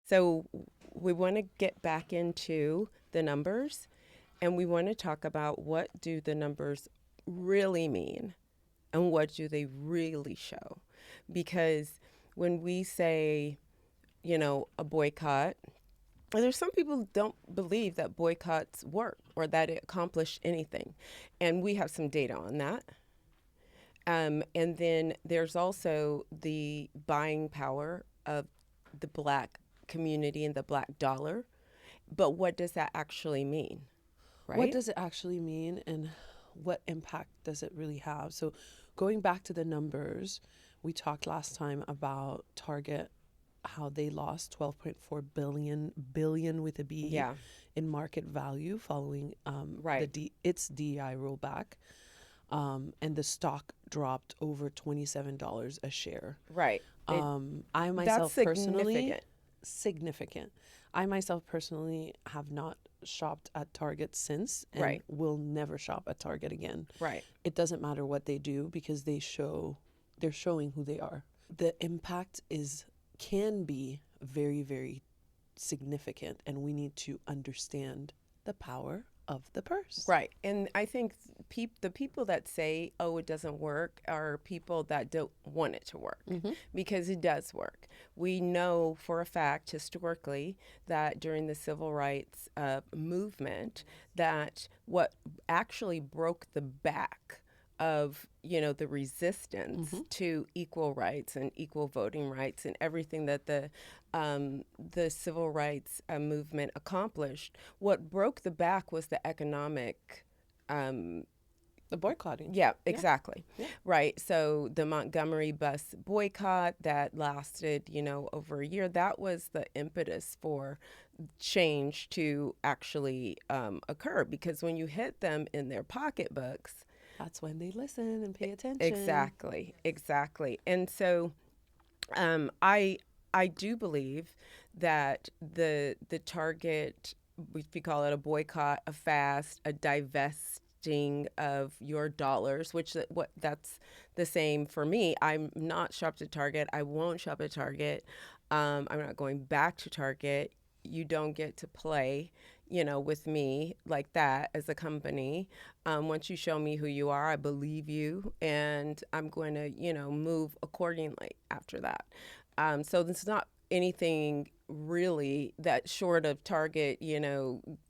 So we want to get back into the numbers, and we want to talk about what do the numbers really mean and what do they really show. Because when we say, a boycott, there's some people who don't believe that boycotts work or that it accomplished anything. And we have some data on that. And then there's also the buying power of the black community and the black dollar. But what does that actually mean? What Right? does it actually mean and what impact does it really have? So, going back to the numbers, we talked last time about Target, how they lost 12.4 billion with a B Yeah, in market value following right, its DEI rollback. And the stock dropped over $27 a share. right. I That's myself personally, significant. significant. I myself personally have not shopped at Target since and Right, will never shop at Target again. right, It doesn't matter what they do because they're showing who they are. The impact can be very, very significant, and we need to understand the power of the purse. right. And I think the people that say, oh, it doesn't work are people that don't want it to work Mm-hmm. because it does work. We know for a fact historically that during the civil rights movement, that what actually broke the back of the resistance Mm-hmm. to equal rights and equal voting rights and everything that the civil rights movement accomplished. What broke the back was the economic. Um, The boycotting. yeah, Yeah. exactly. Yeah. Right. So the Montgomery bus boycott that lasted, over a year, that was the impetus for change to actually occur. Because when you hit them in their pocketbooks, That's when they listen and pay attention. exactly, exactly. And so I do believe that the target, if you call it a boycott, a fast, a divesting of your dollars, which that's the same for me. I'm not shopped at Target. I won't shop at Target. I'm not going back to Target. You don't get to play, with me like that as a company. Once you show me who you are, I believe you, and I'm going to, move accordingly after that. So there's not anything really that short of Target,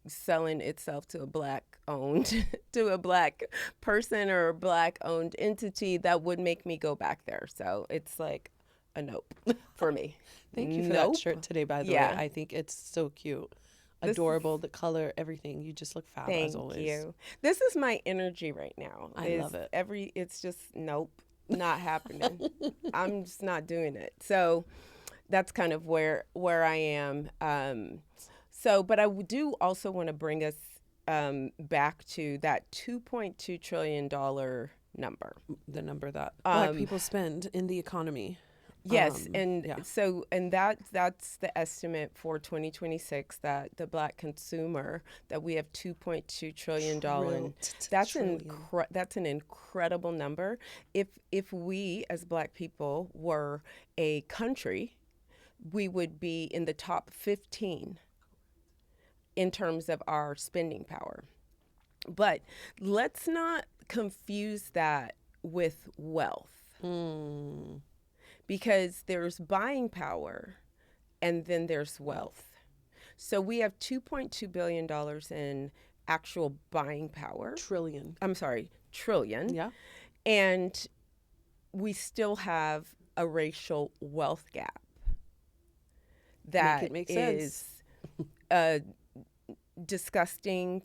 selling itself to a black owned to a black person or a black owned entity that would make me go back there. So it's like a nope for me. Thank you for that Nope. shirt today, by the way. Yeah. I think it's so cute. This is Adorable, the color, everything. You just look fab as Thank always. you. This is my energy right now. I love it. It's just nope, not happening. I'm just not doing it. So that's kind of where I am. But I do also want to bring us back to that $2.2 trillion number. The number that black Um, people spend in the economy. yes, and Yeah. that's the estimate for 2026 that the black consumer that we have $2.2 trillion. Trillion. That's an incredible number. If we as black people were a country, we would be in the top 15 in terms of our spending power. But let's not confuse that with wealth Mm. because there's buying power and then there's wealth. So we have $2.2 billion in actual buying power. Trillion. I'm sorry, trillion. Yeah. And we still have a racial wealth gap Make that it make is sense. uh, disgusting,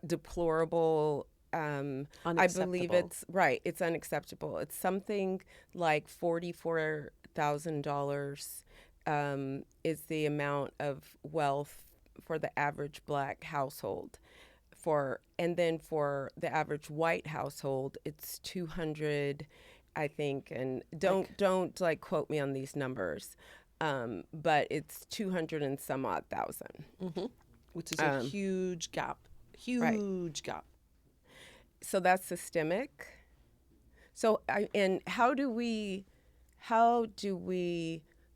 deplorable. I believe Unacceptable. it's right. It's unacceptable. It's something like $44,000 is the amount of wealth for the average black household. And then for the average white household, it's 200, I think. And Like, don't like quote me on these numbers, but it's 200 and some odd thousand. hmm which is a Um, huge gap. right. Huge gap. So that's systemic. So and how do we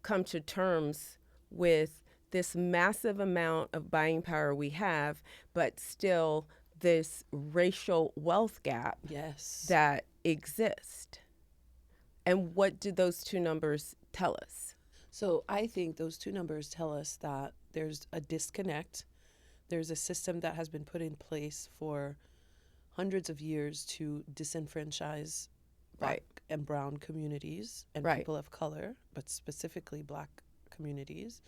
come to terms with this massive amount of buying power we have, but still this racial wealth gap Yes. that exists. And what do those two numbers tell us? So I think those two numbers tell us that there's a disconnect. There's a system that has been put in place for hundreds of years to disenfranchise Black Right. and brown communities and Right. people of color, but specifically Black communities.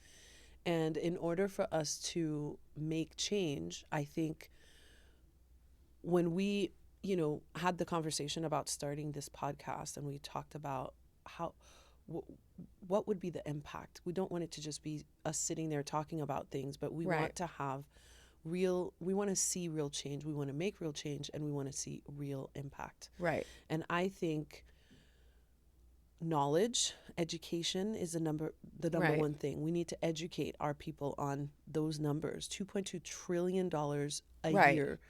And in order for us to make change, I think when we, had the conversation about starting this podcast and we talked about what would be the impact. We don't want it to just be us sitting there talking about things, but we Right. want to have we want to see real change. We want to make real change, and we want to see real impact. Right. And I think knowledge, education is the number Right. one thing. We need to educate our people on those numbers. $2.2 trillion a Right. year,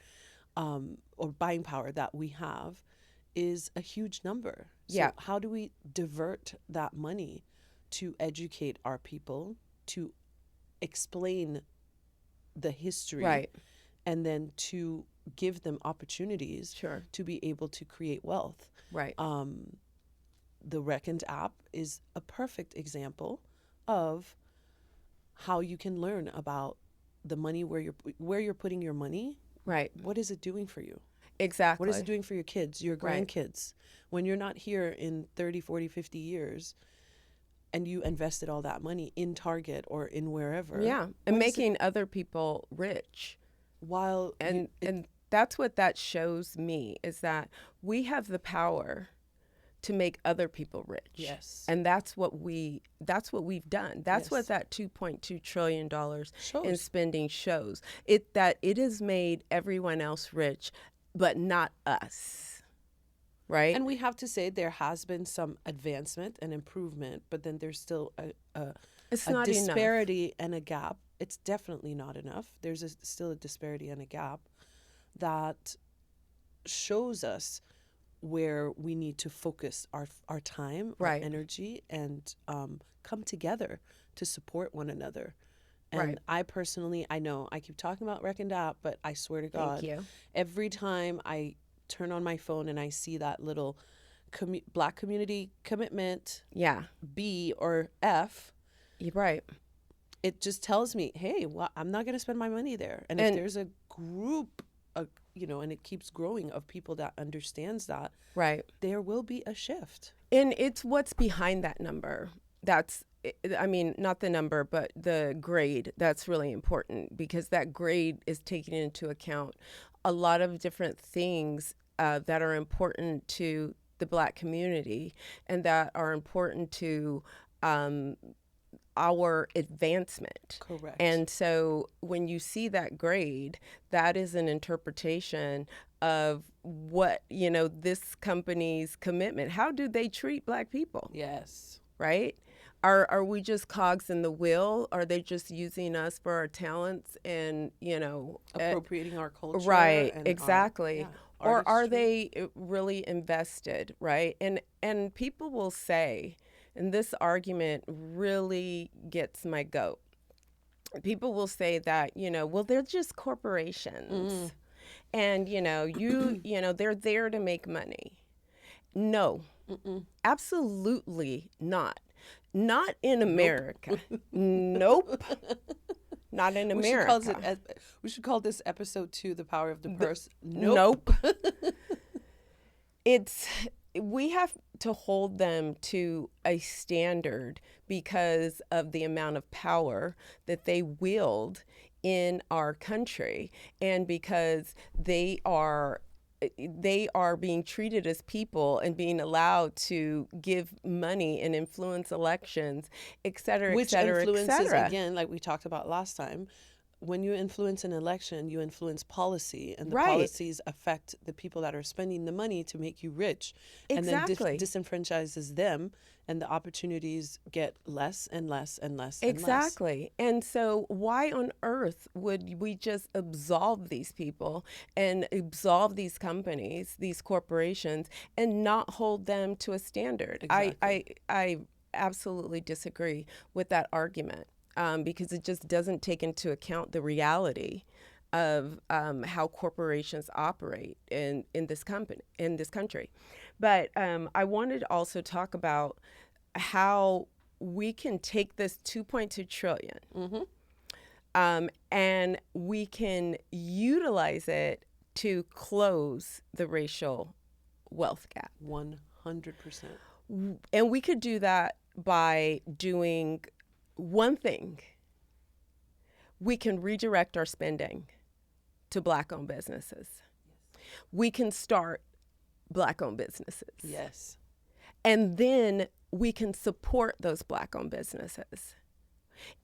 or buying power that we have, is a huge number. So Yeah. how do we divert that money to educate our people, to explain the history, Right. and then to give them opportunities Sure. to be able to create wealth? Right. The Reckoned app is a perfect example of how you can learn about the money, where you're putting your money. Right. What is it doing for you? Exactly. What is it doing for your kids, your Right. grandkids? When you're not here in 30, 40, 50 years and you invested all that money in Target or in wherever. Yeah. And what is it- making other people rich. while And that's what that shows me, is that we have the power to make other people rich. Yes. And that's what we've done. That's Yes. what that $2.2 trillion in shows. spending shows. That it has made everyone else rich, but not us. Right? And we have to say there has been some advancement and improvement, but then there's still it's a not enough. disparity and a gap. It's definitely not enough. There's still a disparity and a gap that shows us where we need to focus our time, Right. our energy, and come together to support one another. And Right. I personally, I know I keep talking about Reckoned app, but I swear to God, Thank you. every time I turn on my phone and I see that little Black community commitment Yeah. B or F, You're right. it just tells me, hey, well, I'm not going to spend my money there. And if And- there's a group, and it keeps growing, of people that understands that, Right. there will be a shift. And it's what's behind that number. Not the number, but the grade. That's really important, because that grade is taking into account a lot of different things that are important to the Black community and that are important to our advancement. Correct. And so when you see that grade, that is an interpretation of what, this company's commitment. How do they treat Black people? Yes. Right? Are we just cogs in the wheel? Are they just using us for our talents and, Appropriating our culture. right, and exactly. our Or are artistry. they really invested, right? And people will say, and this argument really gets my goat. People will say that, well, they're just corporations. And, they're there to make money. No, absolutely not. Not in America. Nope. Not in America. We should call this episode 2 The Power of the Purse. Nope. We have to hold them to a standard because of the amount of power that they wield in our country, and because they are being treated as people and being allowed to give money and influence elections, et cetera, Which et cetera, influences, et cetera. again, like we talked about last time, when you influence an election, you influence policy, and the Right. policies affect the people that are spending the money to make you rich. Exactly. And then disenfranchises them, and the opportunities get less and less and less and less. Exactly. And so why on earth would we just absolve these people and absolve these companies, these corporations, and not hold them to a standard? Exactly. I absolutely disagree with that argument. because it just doesn't take into account the reality of how corporations operate in this country. But I wanted to also talk about how we can take this 2.2 trillion and we can utilize it to close the racial wealth gap. 100%. And we could do that by doing one thing. We can redirect our spending to Black-owned businesses. We can start Black-owned businesses. Yes. And then we can support those Black-owned businesses.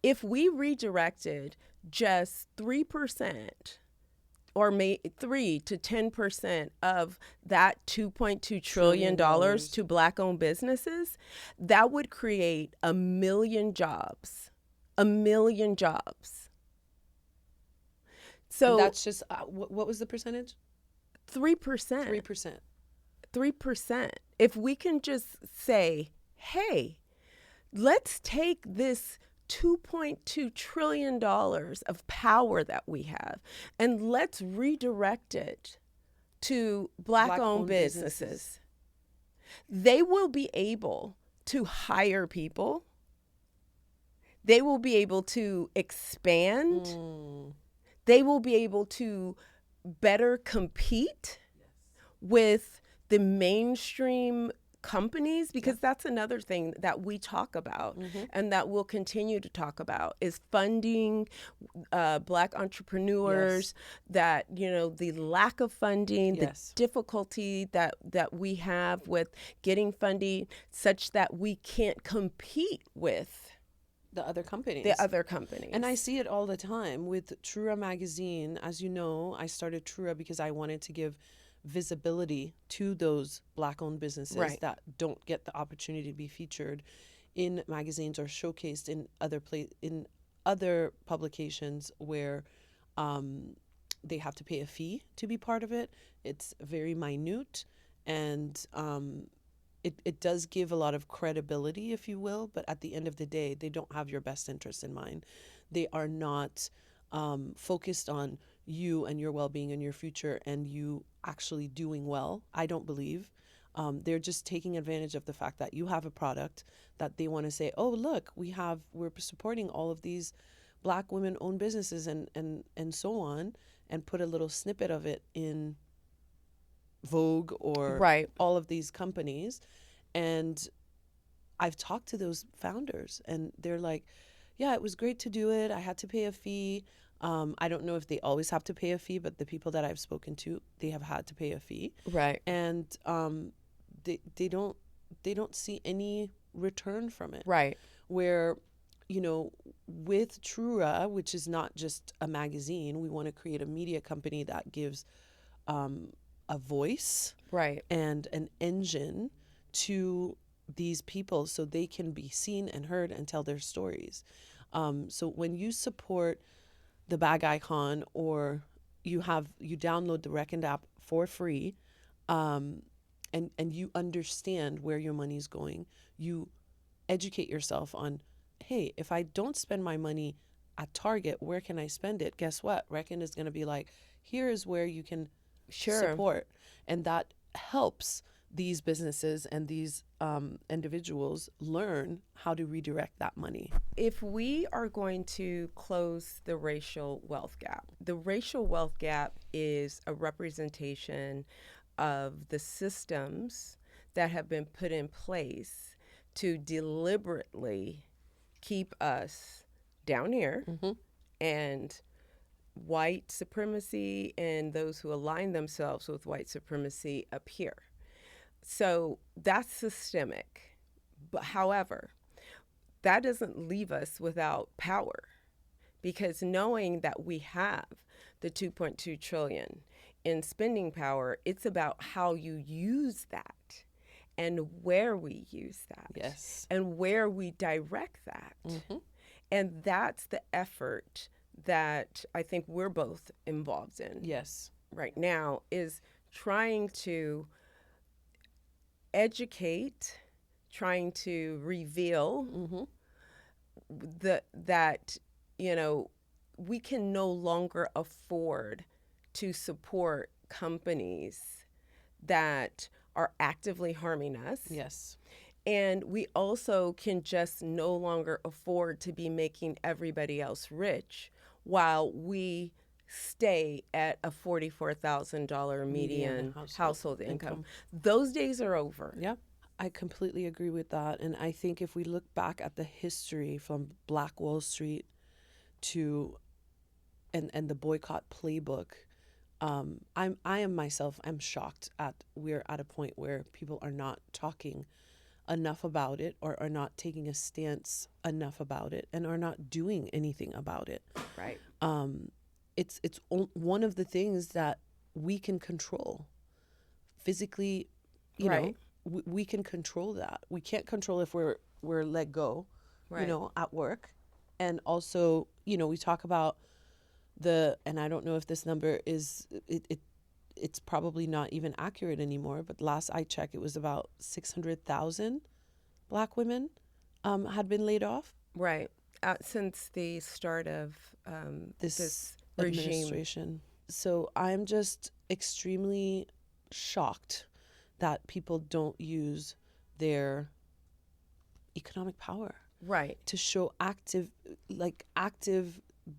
If we redirected just 3% or 3 to 10% of that $2.2 trillion to Black-owned businesses, that would create 1 million jobs. 1 million jobs. So and that's just, what was the percentage? 3%. 3%. 3%. If we can just say, hey, let's take this $2.2 trillion of power that we have and let's redirect it to Black-owned businesses. They will be able to hire people. They will be able to expand. They will be able to better compete with the mainstream companies, because that's another thing that we talk about and that we'll continue to talk about is funding Black entrepreneurs, that, you know, the lack of funding, the difficulty that we have with getting funding such that we can't compete with the other companies. And I see it all the time with TrooRa Magazine. As you know, I started TrooRa because I wanted to give visibility to those Black-owned businesses that don't get the opportunity to be featured in magazines or showcased in other publications where they have to pay a fee to be part of it. It's very minute, and it does give a lot of credibility, if you will, but at the end of the day, they don't have your best interest in mind. They are not focused on you and your well-being and your future and you actually doing well. I don't believe. They're just taking advantage of the fact that you have a product that they want to say, oh, look, we're supporting all of these Black women-owned businesses and so on, and put a little snippet of it in Vogue or all of these companies. And I've talked to those founders and they're like, yeah, it was great to do it. I had to pay a fee. I don't know if they always have to pay a fee, but the people that I've spoken to, they have had to pay a fee. And they don't see any return from it. Where, you know, with TrooRa, which is not just a magazine, we want to create a media company that gives a voice and an engine to these people so they can be seen and heard and tell their stories. So when you support the Bag Icon, or you download the Reckon app for free, and you understand where your money's going, you educate yourself on, hey, if I don't spend my money at Target, where can I spend it? Guess what? Reckon is going to be like, here is where you can support. And that helps these businesses and these individuals learn how to redirect that money. If we are going to close the racial wealth gap is a representation of the systems that have been put in place to deliberately keep us down here and white supremacy and those who align themselves with white supremacy up here. So that's systemic. But however, that doesn't leave us without power, because knowing that we have the 2.2 trillion in spending power, it's about how you use that and where we use that and where we direct that. And that's the effort that I think we're both involved in right now, is trying to educate, trying to reveal that you know we can no longer afford to support companies that are actively harming us. Yes. And we also can just no longer afford to be making everybody else rich while we stay at a $44,000 Median median household household income. income. Those days are over. Yeah. I completely agree with that. And I think if we look back at the history from Black Wall Street to and the boycott playbook, I am myself, I'm shocked at we're at a point where people are not talking enough about it, or are not taking a stance enough about it, and are not doing anything about it. Right. One of the things that we can control physically. Right. We can control that. We can't control if we're let go, Right. at work. And also, we talk about and I don't know if this number is it's probably not even accurate anymore, but last I checked, it was about 600,000 Black women had been laid off. Right. Since the start of this regime. Administration. So I'm just extremely shocked that people don't use their economic power Right. to show active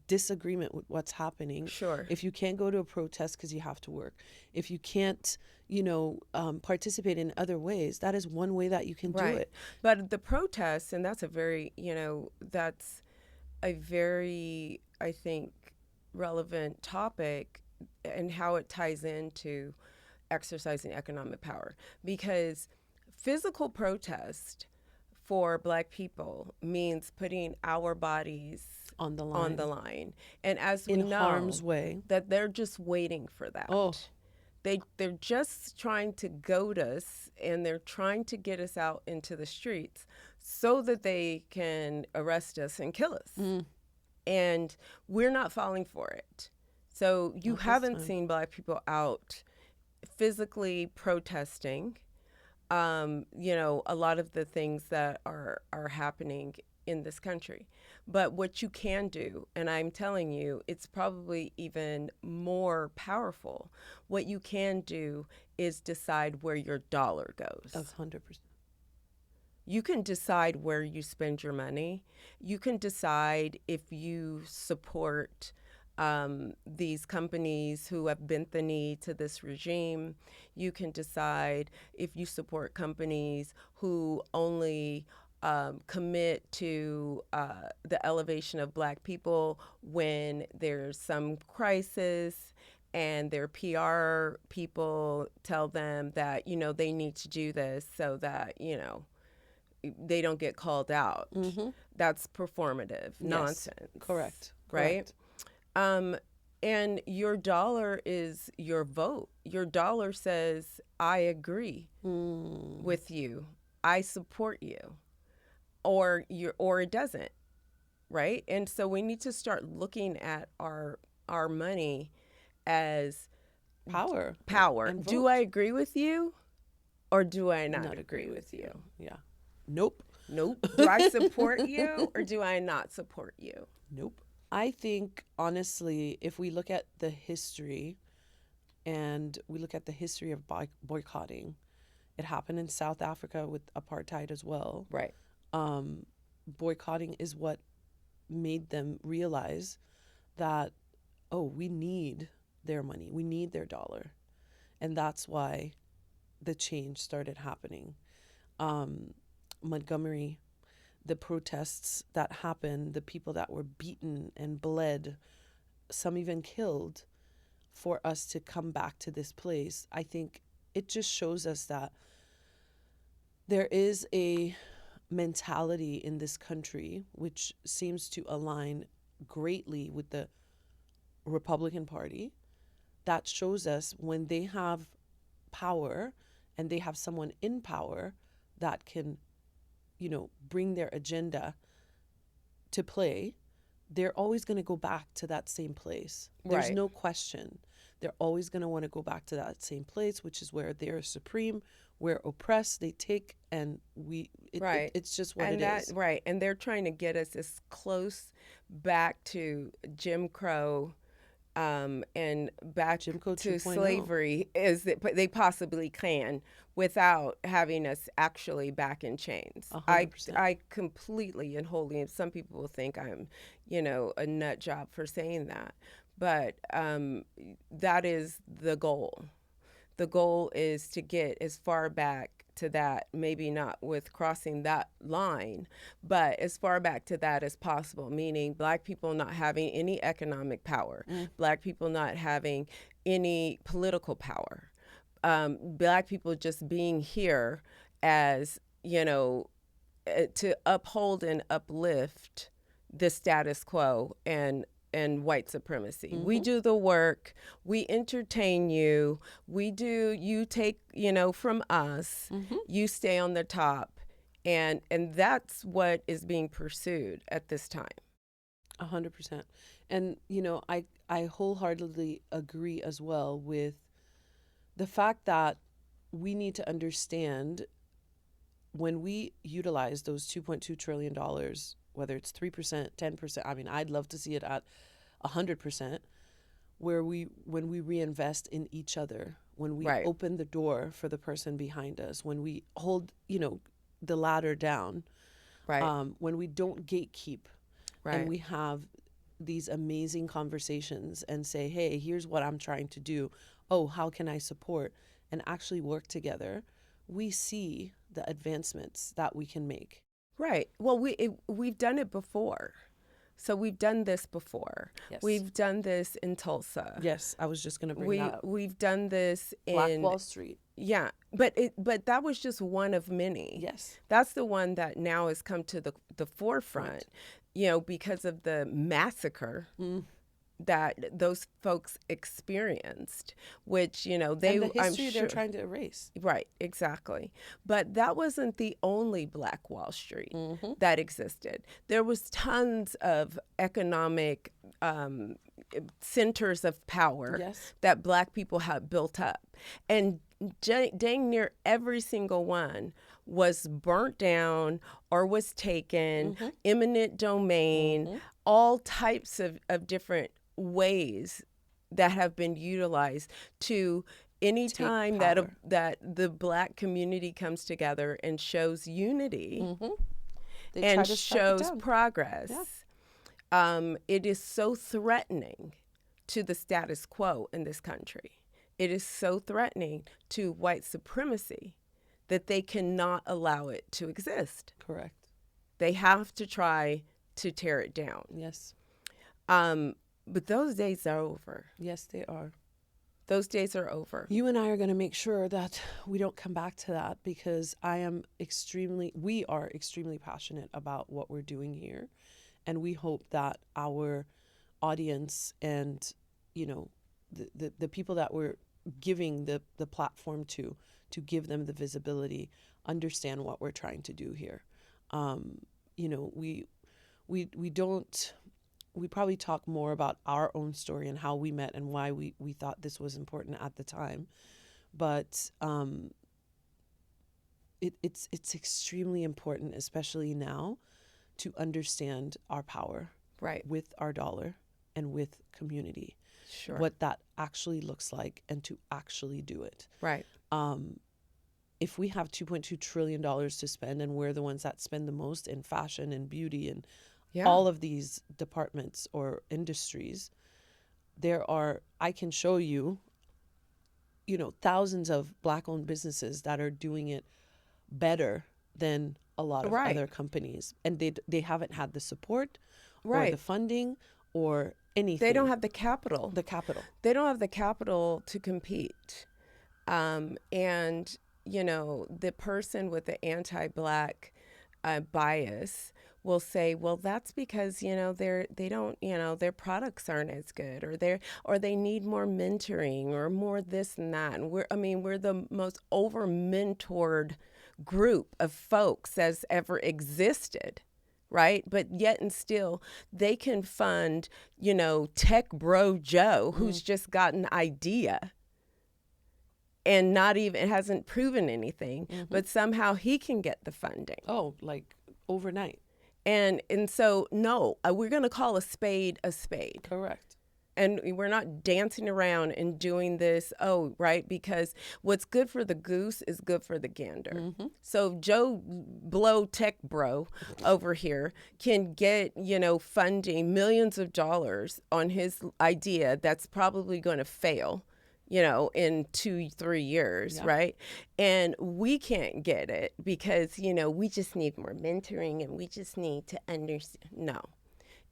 disagreement with what's happening. Sure. If you can't go to a protest because you have to work, if you can't, participate in other ways, that is one way that you can do it. But the protests, and that's a very, I think, relevant topic, and how it ties into exercising economic power. Because physical protest for Black people means putting our bodies On the line. And as we In know, harm's way. that they're just waiting for that. Oh. They're just trying to goad us, and they're trying to get us out into the streets so that they can arrest us and kill us. And we're not falling for it. So you haven't seen Black people out physically protesting, a lot of the things that are happening in this country. But what you can do, and I'm telling you, it's probably even more powerful. What you can do is decide where your dollar goes. 100%. You can decide where you spend your money. You can decide if you support these companies who have bent the knee to this regime. You can decide if you support companies who only commit to the elevation of Black people when there's some crisis, and their PR people tell them that, they need to do this so that, they don't get called out. Mm-hmm. That's performative nonsense. Correct. Right? And your dollar is your vote. Your dollar says, I agree with you. I support you. Or it doesn't. Right? And so we need to start looking at our money as Power. Do I agree with you, or do I not agree with you? Yeah. Nope. Do I support you, or do I not support you? Nope. I think, honestly, if we look at the history, and we look at the history of boycotting, it happened in South Africa with apartheid as well. Right. Boycotting is what made them realize that, we need their money. We need their dollar. And that's why the change started happening. Montgomery, the protests that happened, the people that were beaten and bled, some even killed, for us to come back to this place, I think it just shows us that there is a mentality in this country which seems to align greatly with the Republican Party, that shows us when they have power and they have someone in power that can, bring their agenda to play, they're always going to go back to that same place. There's no question. They're always going to want to go back to that same place, which is where they're supreme, we're oppressed, they take, and Right. it's just what it And that, is. right. And they're trying to get us as close back to Jim Crow, and back Jim Crow to 2.0. slavery as they possibly can without having us actually back in chains. I 100%. I completely and wholly, and some people will think I'm, a nut job for saying that, but that is the goal. The goal is to get as far back to that, maybe not with crossing that line, but as far back to that as possible, meaning Black people not having any economic power, Black people not having any political power, Black people just being here as, to uphold and uplift the status quo and white supremacy. We do the work, we entertain you, you take, from us, you stay on the top, and that's what is being pursued at this time. 100%. And, I wholeheartedly agree as well with the fact that we need to understand when we utilize those $2.2 trillion, whether it's 3%, 10%, I mean, I'd love to see it at 100%, when we reinvest in each other, when we Right. open the door for the person behind us, when we hold, the ladder down, Right. when we don't gatekeep, and Right. we have these amazing conversations and say, hey, here's what I'm trying to do. Oh, how can I support? And actually work together, we see the advancements that we can make. Right. Well, we've done it before. So we've done this before. Yes. We've done this in Tulsa. Yes, I was just going to bring that up. We've done this Black in Wall Street. Yeah, but that was just one of many. Yes. That's the one that now has come to the forefront, Right. Because of the massacre that those folks experienced, which, And the history I'm sure, they're trying to erase. right, exactly. But that wasn't the only Black Wall Street that existed. There was tons of economic centers of power Yes. that Black people had built up. And dang near every single one was burnt down or was taken, eminent domain, all types of different ways that have been utilized to any Take time power. that the Black community comes together and shows unity They and try to strike it shows down. progress. Yeah. It is so threatening to the status quo in this country. It is so threatening to white supremacy that they cannot allow it to exist. Correct. They have to try to tear it down. Yes. But those days are over. Yes, they are. Those days are over. You and I are going to make sure that we don't come back to that, because we are extremely passionate about what we're doing here. And we hope that our audience and, the people that we're giving the platform to give them the visibility, understand what we're trying to do here. We probably talk more about our own story and how we met and why we thought this was important at the time. But it's extremely important, especially now, to understand our power Right. with our dollar and with community. Sure. What that actually looks like, and to actually do it. Right. If we have $2.2 trillion to spend, and we're the ones that spend the most in fashion and beauty and all of these departments or industries, I can show you, thousands of Black-owned businesses that are doing it better than a lot of other companies. And they haven't had the support or the funding or anything. They don't have the capital. They don't have the capital to compete. And, the person with the anti-Black bias will say, well, that's because, they don't, their products aren't as good, or they need more mentoring or more this and that. And we're the most over mentored group of folks as ever existed. Right. But yet and still they can fund, tech bro Joe, who's just got an idea. and not even, it hasn't proven anything, but somehow he can get the funding. Oh, like overnight. And so, no, we're going to call a spade a spade. Correct. And we're not dancing around and doing this, right? Because what's good for the goose is good for the gander. So Joe Blow Tech Bro over here can get, funding millions of dollars on his idea that's probably going to fail, in 2-3 years, right? And we can't get it because, we just need more mentoring and we just need to understand. No.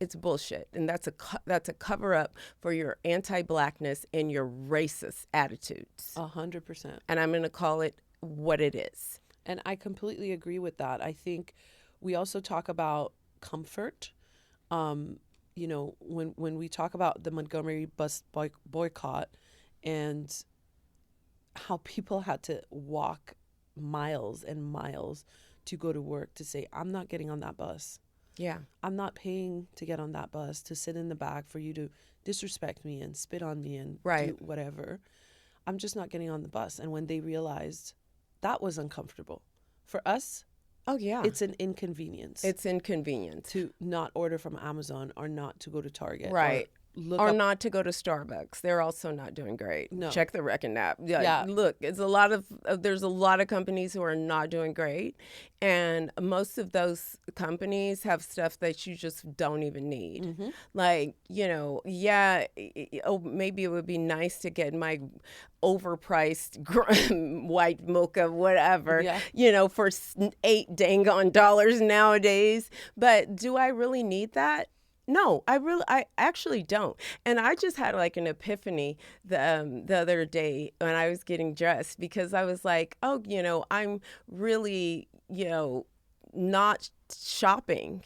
It's bullshit, and that's a cover up for your anti-blackness and your racist attitudes. 100%. And I'm going to call it what it is. And I completely agree with that. I think we also talk about comfort. When we talk about the Montgomery bus boycott and how people had to walk miles and miles to go to work to say, I'm not getting on that bus. Yeah. I'm not paying to get on that bus, to sit in the back for you to disrespect me and spit on me and do whatever. I'm just not getting on the bus. And when they realized that was uncomfortable for us, it's an inconvenience. It's inconvenience to not order from Amazon or not to go to Target. Right. Or not to go to Starbucks. They're also not doing great. No. Check the Reckon app. Yeah. Look, there's a lot of companies who are not doing great. And most of those companies have stuff that you just don't even need. Like, maybe it would be nice to get my overpriced white mocha, whatever, for $8 dang on dollars nowadays. But do I really need that? No, I actually don't. And I just had like an epiphany the other day when I was getting dressed, because I was like, I'm really, not shopping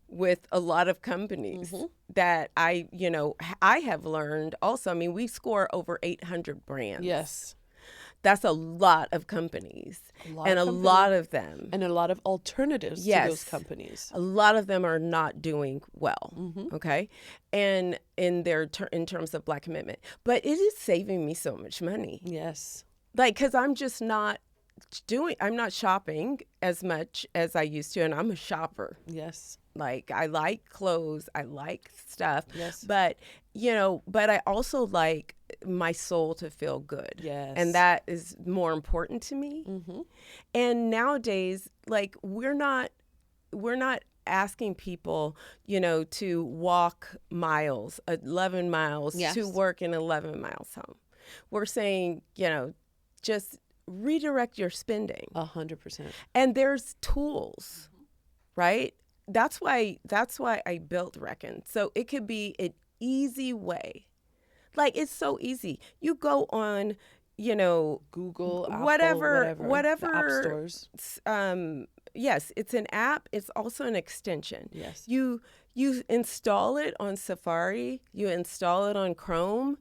with a lot of companies that I have learned also. I mean, we score over 800 brands. Yes. That's a lot of companies, a lot of them. And a lot of alternatives to those companies. A lot of them are not doing well, okay? And in terms of Black commitment. But it is saving me so much money. Yes. Like, because I'm just not I'm not shopping as much as I used to, and I'm a shopper. Yes. Like, I like clothes, I like stuff. Yes. But, but I also like my soul to feel good. Yes. And that is more important to me. And nowadays, like, we're not asking people, to walk 11 miles to work and 11 miles home. We're saying, just redirect your spending. 100%. And there's tools, right? That's why I built Reckon. So it could be an easy way. Like, it's so easy. You go on, Google, Apple, whatever the app stores. Yes, it's an app. It's also an extension. Yes. You install it on Safari. You install it on Chrome.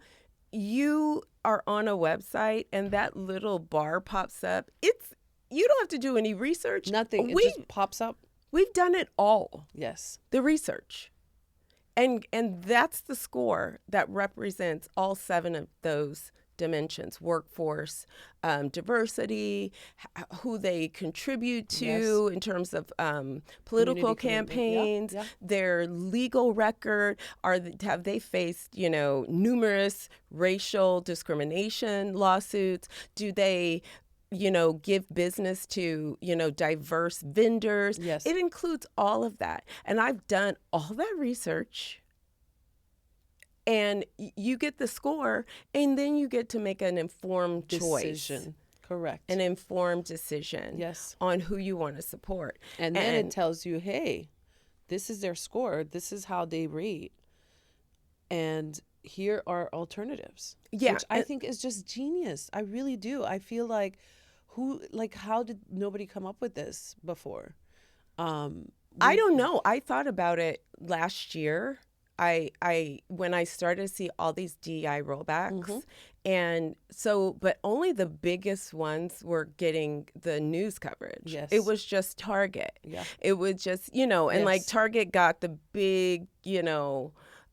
You are on a website, and that little bar pops up. You don't have to do any research. Nothing. It just pops up. We've done it all. Yes. The research. And that's the score that represents all 7 of those dimensions: workforce, diversity, who they contribute to in terms of political campaigns, their legal record, have they faced, numerous racial discrimination lawsuits? Do they give business to, diverse vendors? Yes. It includes all of that. And I've done all that research. And you get the score, and then you get to make an informed decision. Choice. Correct. An informed decision. Yes. On who you want to support. And then it tells you, hey, this is their score. This is how they rate. And here are alternatives. Yeah. Which I think is just genius. I really do. I feel like how did nobody come up with this before? I don't know. I thought about it last year. When I started to see all these DEI rollbacks, and so, but only the biggest ones were getting the news coverage. Yes. It was just Target. Yeah. It was just, and like Target got the big,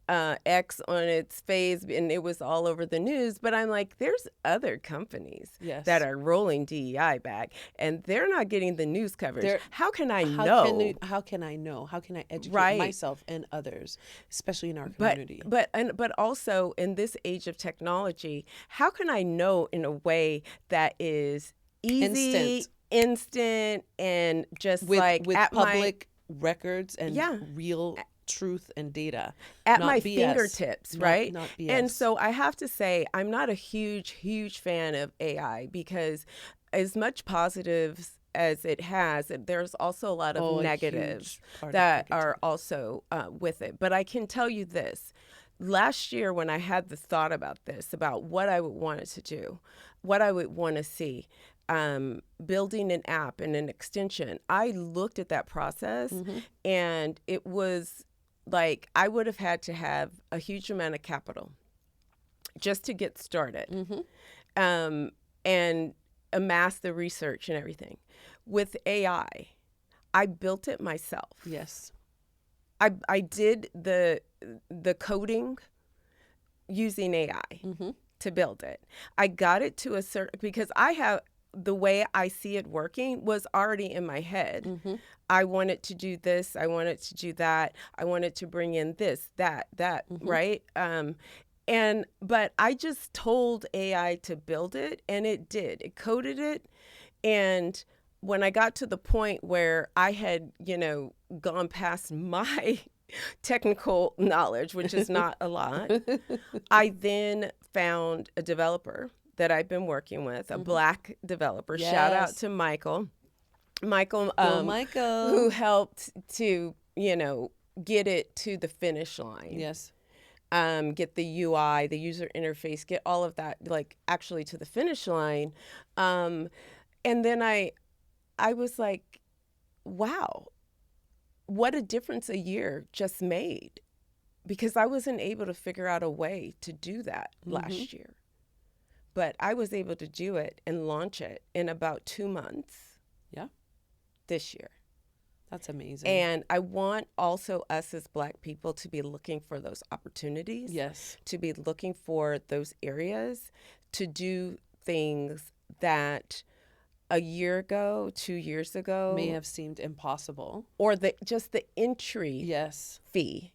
X on its face, and it was all over the news. But I'm like, there's other companies that Yes. are rolling DEI back, and they're not getting the news coverage. There, How can I how can know? you, how can I know? How can I educate Right. myself and others, especially in our But community? but also in this age of technology, how can I know in a way that is easy, Instant, instant, and just like with at my public records and yeah real truth and data, at my not BS, fingertips, right? not And BS. so I have to say, I'm not a huge fan of AI because as much positives as it has, there's also a lot of Oh, a negatives huge part of that negative. are also with it. But I can tell you this. Last year, when I had the thought about this, about what I would want it to do, what I would want to see, building an app and an extension, I looked at that process and it was like I would have had to have a huge amount of capital just to get started, and amass the research and everything. With AI, I built it myself. Yes. I did the coding using AI to build it. I got it to a certain, because I have the way I see it working was already in my head. I wanted to do this. I wanted to do that. I wanted to bring in this, that, right? But I just told AI to build it, and it did. It coded it, and when I got to the point where I had, gone past my technical knowledge, which is not a lot, I then found a developer that I've been working with, a Black developer. Shout out Yes. to Michael. Michael, Go, Michael. who helped to, get it to the finish line. Yes. Get the UI, the user interface, get all of that, like actually to the finish line. And then I was like, wow, what a difference a year just made, because I wasn't able to figure out a way to do that last year. But I was able to do it and launch it in about 2 months Yeah. this year. That's amazing. And I want also us as Black people to be looking for those opportunities. Yes. To be looking for those areas to do things that a year ago, 2 years ago, May have seemed impossible. or just the entry Yes. fee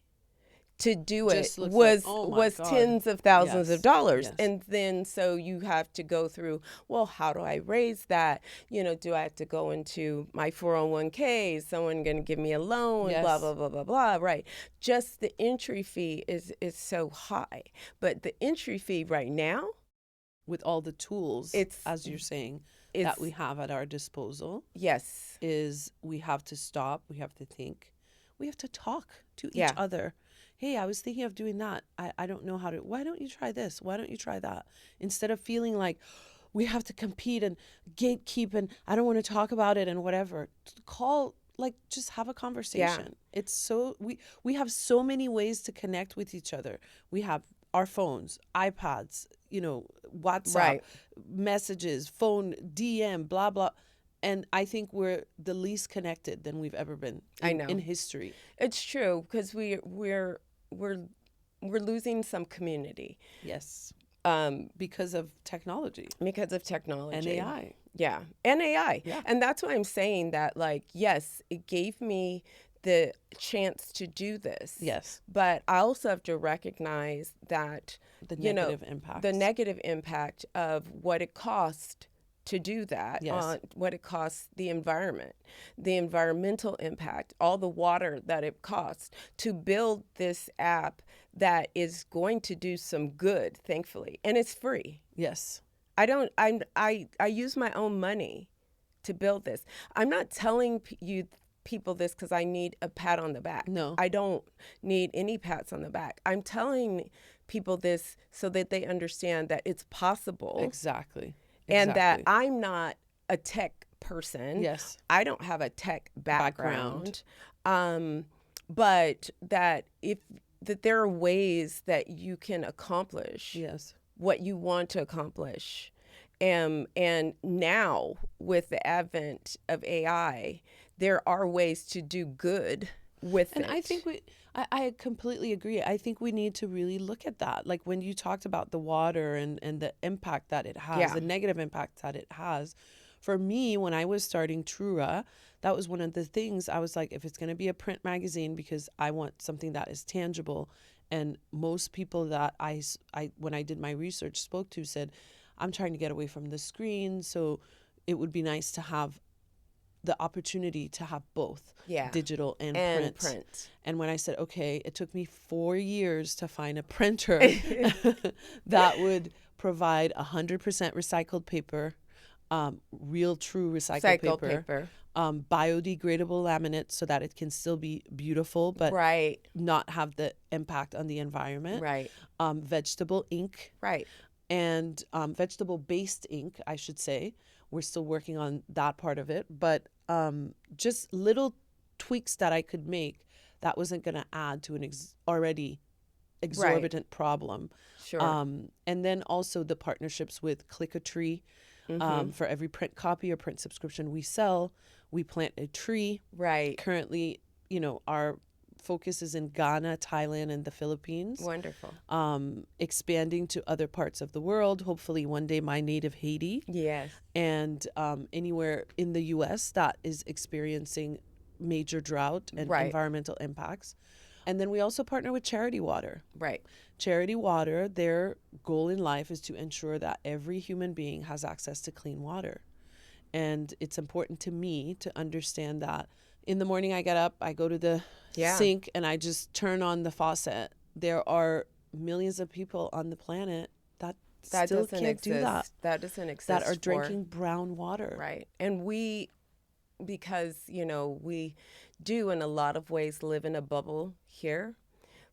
to do it Just looks was like, oh my was God. tens of thousands Yes. of dollars. Yes. And then so you have to go through, well, how do I raise that? Do I have to go into my 401k? Is someone going to give me a loan? Yes. Blah, blah, blah, blah, blah. Right. Just the entry fee is so high. But the entry fee right now, With all the tools, It's- as you're saying, it's, that we have at our disposal, yes. is we have to stop, we have to think, we have to talk to each Yeah. other. Hey, I was thinking of doing that. I don't know how to. Why don't you try this? Why don't you try that? Instead of feeling like we have to compete and gatekeep and I don't want to talk about it and whatever. Call, like, just have a conversation. It's so, we have so many ways to connect with each other. We have our phones, iPads, WhatsApp, Right. messages, phone, DM, blah, blah. And I think we're the least connected than we've ever been I know. in history. It's true, because we're losing some community Yes. um, Because of technology because of technology. and AI. Yeah. And AI. Yeah. And that's why I'm saying that, like, yes, it gave me the chance to do this. Yes. But I also have to recognize that, The negative impact. the negative impact of what it cost to do that, Yes. on what it costs the environment, the environmental impact, all the water that it costs to build this app that is going to do some good, thankfully. And it's free. Yes. I use my own money to build this. I'm not telling people this because I need a pat on the back. No. I don't need any pats on the back. I'm telling people this so that they understand that it's possible. Exactly. And that I'm not a tech person. Yes. I don't have a tech background. But that there are ways that you can accomplish Yes. what you want to accomplish. And now with the advent of AI, there are ways to do good with And I it. think I completely agree. I think we need to really look at that. Like when you talked about the water and the impact that it has, Yeah. the negative impact that it has. For me, when I was starting TrooRa, that was one of the things I was like, if it's going to be a print magazine, because I want something that is tangible. And most people that when I did my research, spoke to said, I'm trying to get away from the screen. So it would be nice to have the opportunity to have both Yeah. digital and And print. print. And when I said, okay, it took me 4 years to find a printer that would provide 100% recycled paper, real true recycled Cycle paper, paper. biodegradable laminate so that it can still be beautiful but Right. not have the impact on the environment, Right. vegetable ink, Right. and vegetable based ink, I should say. We're still working on that part of it, but just little tweaks that I could make that wasn't going to add to an already Right. exorbitant problem. Sure. And then also the partnerships with Click-a-Tree. Mm-hmm. For every print copy or print subscription we sell, we plant a tree. Right. Currently, our focus is in Ghana, Thailand, and the Philippines. Wonderful. Expanding to other parts of the world, hopefully one day my native Haiti, Yes. and anywhere in the US that is experiencing major drought and Right. environmental impacts. And then we also partner with Charity Water. Right. Charity Water, their goal in life is to ensure that every human being has access to clean water. And it's important to me to understand that in the morning I get up, I go to the Yeah. sink and I just turn on the faucet. There are millions of people on the planet that That still doesn't can't do that, exist. That doesn't exist. that are for- drinking brown water. Right. And because, we do in a lot of ways live in a bubble here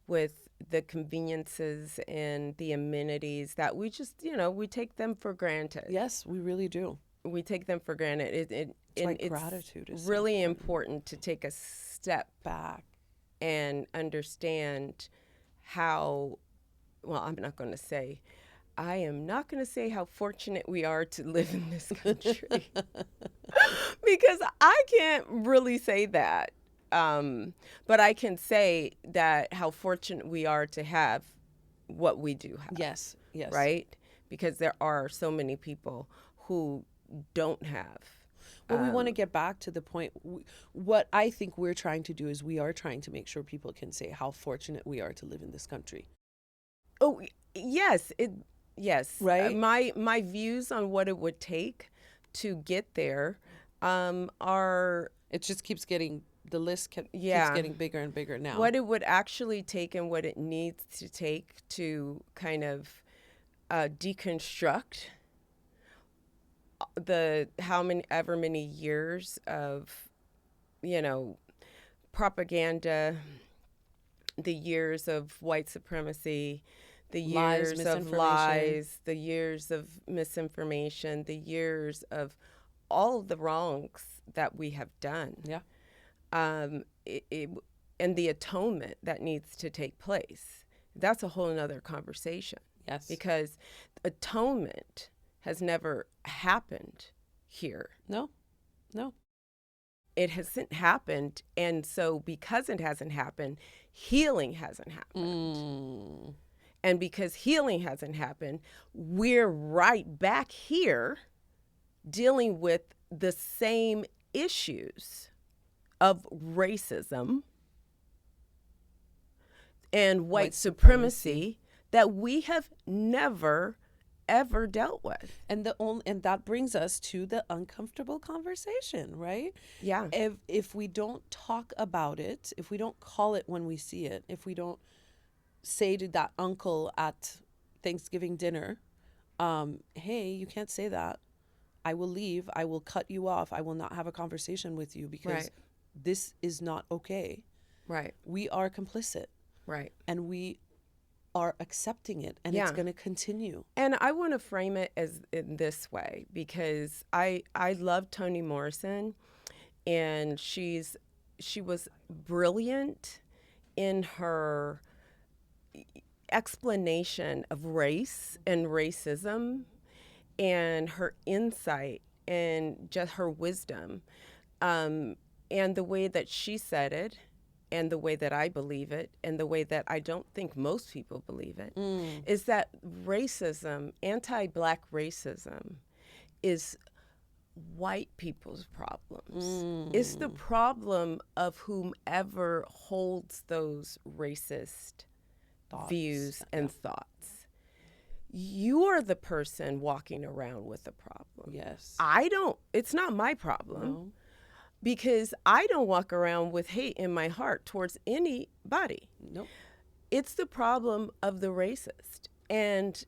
with the conveniences and the amenities that we just, we take them for granted. Yes, we really do. We take them for granted. It's like it's gratitude is really important to take a step back. and understand I am not going to say how fortunate we are to live in this country because I can't really say that. But I can say that how fortunate we are to have what we do have. Yes, yes. Right? Because there are so many people who don't have. Well, we want to get back to the point. What I think we're trying to do is we are trying to make sure people can say how fortunate we are to live in this country. Oh, yes. Yes. Right? My views on what it would take to get there are... It just keeps getting, the list keeps Yeah. getting bigger and bigger now. What it would actually take and what it needs to take to kind of deconstruct the ever many years of, propaganda, the years of white supremacy, the Lies, years of misinformation. lies, the years of misinformation, the years of all of the wrongs that we have done. Yeah. And the atonement that needs to take place. That's a whole nother conversation. Yes. Because atonement has never happened here. No. It hasn't happened. And so because it hasn't happened, healing hasn't happened. And because healing hasn't happened, we're right back here dealing with the same issues of racism and white supremacy that we have never ever dealt with. And that brings us to the uncomfortable conversation, right? Yeah. If we don't talk about it, if we don't call it when we see it, if we don't say to that uncle at Thanksgiving dinner, hey, you can't say that. I will leave. I will cut you off. I will not have a conversation with you because this is not okay. Right. We are complicit. Right. And we are accepting it, and it's going to continue. And I want to frame it as in this way because I love Toni Morrison, and she was brilliant in her explanation of race and racism and her insight and just her wisdom, and the way that she said it and the way that I believe it, and the way that I don't think most people believe it, is that racism, anti-Black racism, is white people's problems. It's the problem of whomever holds those racist views and thoughts. You are the person walking around with a problem. Yes. It's not my problem. No. Because I don't walk around with hate in my heart towards anybody. Nope. It's the problem of the racist. And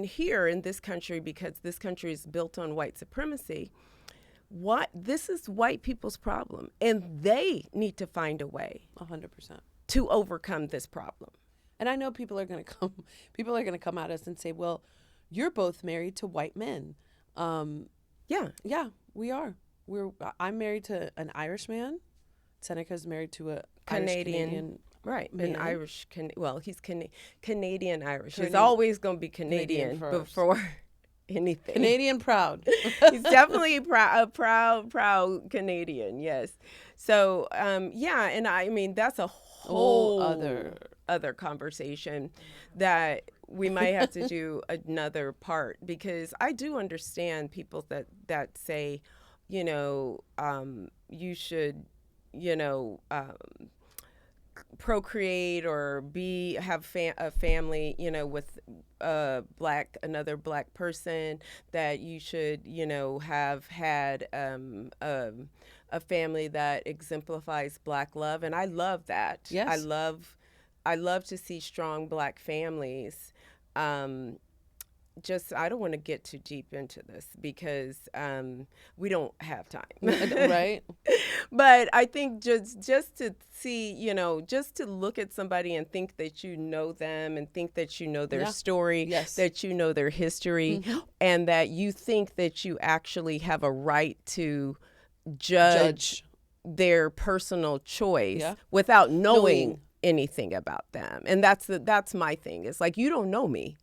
here in this country, because this country is built on white supremacy, this is white people's problem. And they need to find a way 100%. to overcome this problem. And I know people are going to come at us and say, well, you're both married to white men. Yeah, we are. I'm married to an Irish man. Seneca's married to a Canadian right, man. An Irish. He's Canadian Irish. He's always going to be Canadian before anything. Canadian proud. He's definitely a proud Canadian. Yes. So and I mean that's a whole other conversation that we might have to do another part, because I do understand people that say, you should, procreate or have a family, with another black person, that you should, have had a family that exemplifies Black love, and I love that. Yes, I love to see strong Black families. I don't want to get too deep into this because we don't have time. Right. But I think just to see, just to look at somebody and think that you know them and think that you know their story, that you know their history, and that you think that you actually have a right to judge their personal choice without knowing anything about them. And that's my thing. It's like, you don't know me.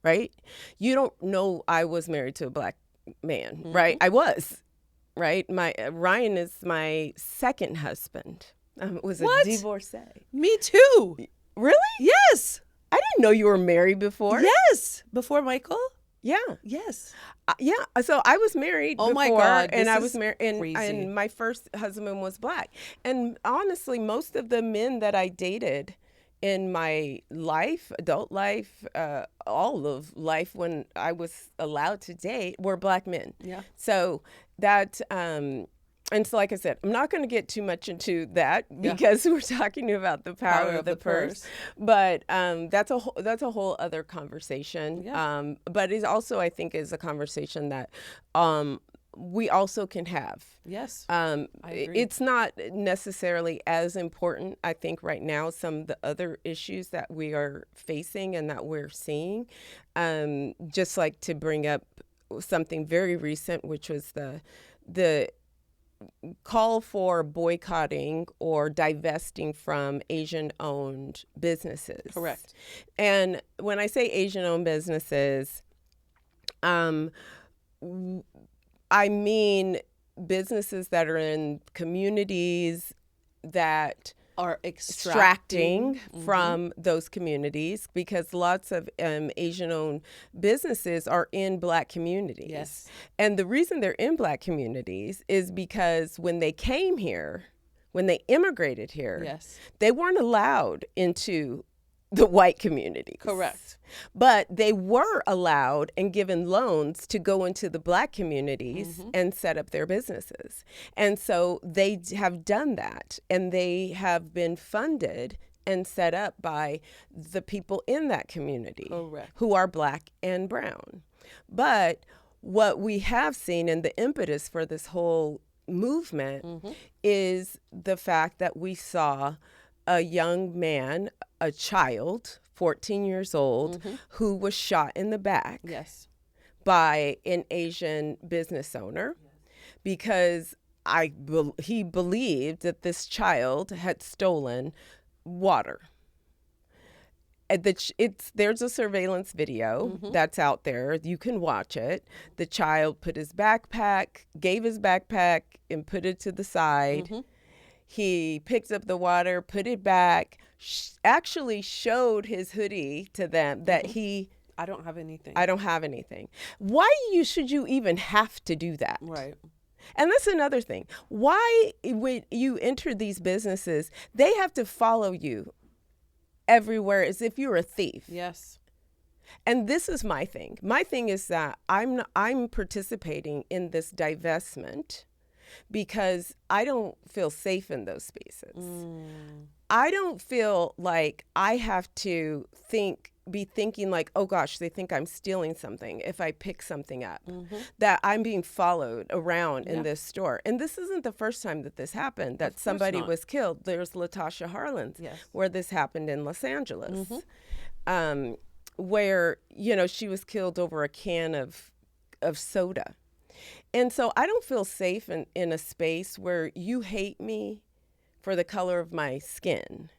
Right? You don't know I was married to a Black man, right? I was, right? Ryan is my second husband. Was a divorcee. Me too. Really? Yes. I didn't know you were married before. Yes. Before Michael? Yeah. Yes. Yeah. So I was married before. My God. And I was married, and my first husband was Black. And honestly, most of the men that I dated in my life, adult life, all of life when I was allowed to date, were Black men. Yeah. So that, and so like I said, I'm not going to get too much into that because we're talking about the power of the purse. But that's a whole other conversation. Yeah. But it also, I think, is a conversation that we also can have. Yes, I agree. It's not necessarily as important, I think, right now, some of the other issues that we are facing and that we're seeing. Just like to bring up something very recent, which was the call for boycotting or divesting from Asian-owned businesses. Correct. And when I say Asian-owned businesses, I mean businesses that are in communities that are extracting from those communities, because lots of Asian-owned businesses are in Black communities. Yes. And the reason they're in Black communities is because when they came here, when they immigrated here, they weren't allowed into the white communities. Correct. But they were allowed and given loans to go into the Black communities and set up their businesses. And so they have done that, and they have been funded and set up by the people in that community who are Black and brown. But what we have seen, and the impetus for this whole movement, is the fact that we saw a young man, a child, 14 years old, who was shot in the back by an Asian business owner because he believed that this child had stolen water. There's a surveillance video that's out there. You can watch it. The child gave his backpack and put it to the side. He picked up the water, put it back, actually showed his hoodie to them that I don't have anything. I don't have anything. Why should you even have to do that? Right. And that's another thing. Why, when you enter these businesses, they have to follow you everywhere as if you're a thief. Yes. And this is my thing. My thing is that I'm participating in this divestment because I don't feel safe in those spaces. I don't feel like I have to be thinking like, oh gosh, they think I'm stealing something if I pick something up, that I'm being followed around in this store. And this isn't the first time that this happened, that somebody was killed. There's Latasha Harlins, where this happened in Los Angeles, where, she was killed over a can of soda. And so I don't feel safe in a space where you hate me for the color of my skin,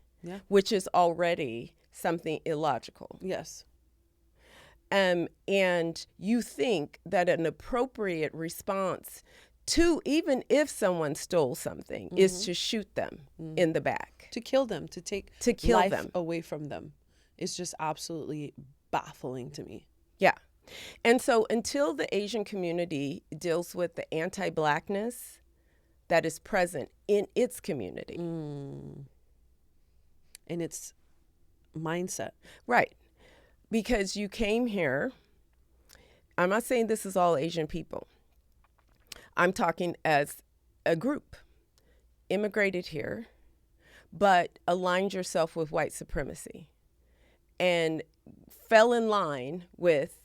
which is already something illogical. Yes. And you think that an appropriate response to, even if someone stole something, is to shoot them in the back. To kill them, to take life away from them. It's just absolutely baffling to me. Yeah. And so until the Asian community deals with the anti-Blackness that is present in its community. In its mindset. Right. Because you came here, I'm not saying this is all Asian people. I'm talking as a group, immigrated here, but aligned yourself with white supremacy and fell in line with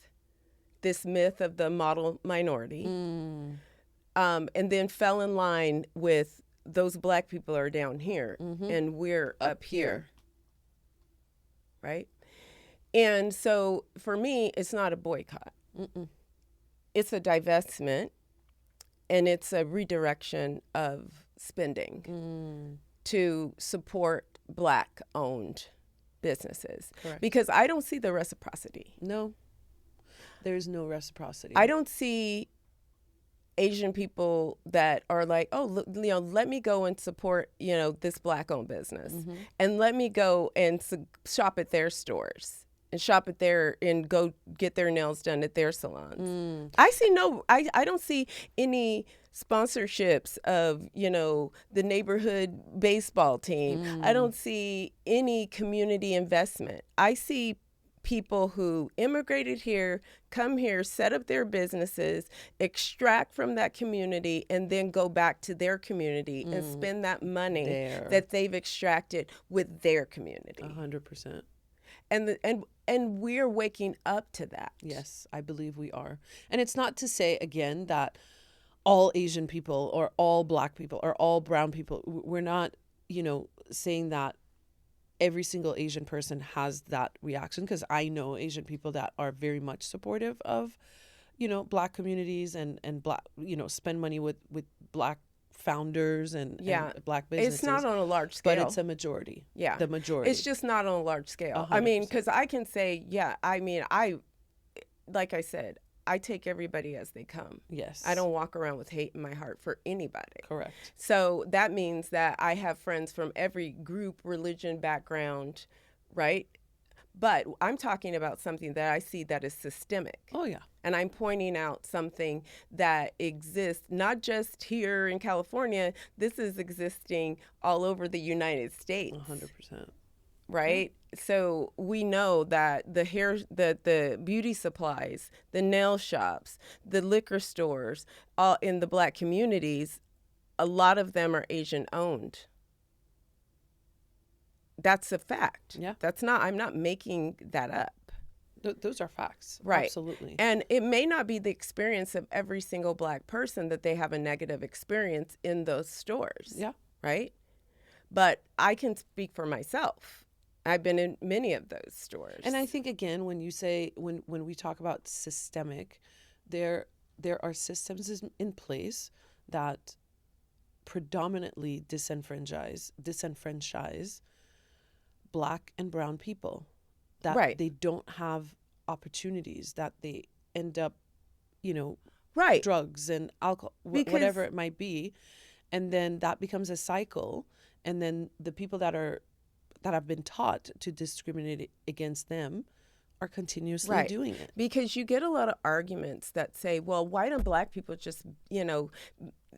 this myth of the model minority, and then fell in line with those Black people are down here and we're up here. Right? And so for me, it's not a boycott. It's a divestment, and it's a redirection of spending to support Black-owned businesses. Correct. Because I don't see the reciprocity. No, there's no reciprocity. I don't see Asian people that are like, oh, look, let me go and support, this Black-owned business, and let me go and shop at their stores and shop at and go get their nails done at their salons. I don't see any sponsorships of, the neighborhood baseball team. I don't see any community investment. I see people who immigrated here, come here, set up their businesses, extract from that community, and then go back to their community and spend that money that they've extracted with their community. 100%. And we're waking up to that. Yes, I believe we are. And it's not to say, again, that all Asian people or all Black people or all brown people, we're not, saying that every single Asian person has that reaction, because I know Asian people that are very much supportive of, Black communities and Black, spend money with Black founders and Black businesses. It's not on a large scale. But it's a majority. Yeah. The majority. It's just not on a large scale. 100%. I mean, because I can say, like I said, I take everybody as they come. Yes. I don't walk around with hate in my heart for anybody. Correct. So that means that I have friends from every group, religion, background, right? But I'm talking about something that I see that is systemic. Oh, yeah. And I'm pointing out something that exists not just here in California. This is existing all over the United States. 100%. Right? So we know that the beauty supplies, the nail shops, the liquor stores, all in the Black communities, a lot of them are Asian owned. That's a fact. Yeah. I'm not making that up. Those are facts. Right. Absolutely. And it may not be the experience of every single Black person that they have a negative experience in those stores. Yeah. Right? But I can speak for myself. I've been in many of those stores. And I think, again, when you say, when we talk about systemic, there are systems in place that predominantly disenfranchise Black and brown people, that they don't have opportunities, that they end up, drugs and alcohol, whatever it might be. And then that becomes a cycle. And then the people that have been taught to discriminate against them are continuously Right. doing it. Because you get a lot of arguments that say, well, why don't black people just,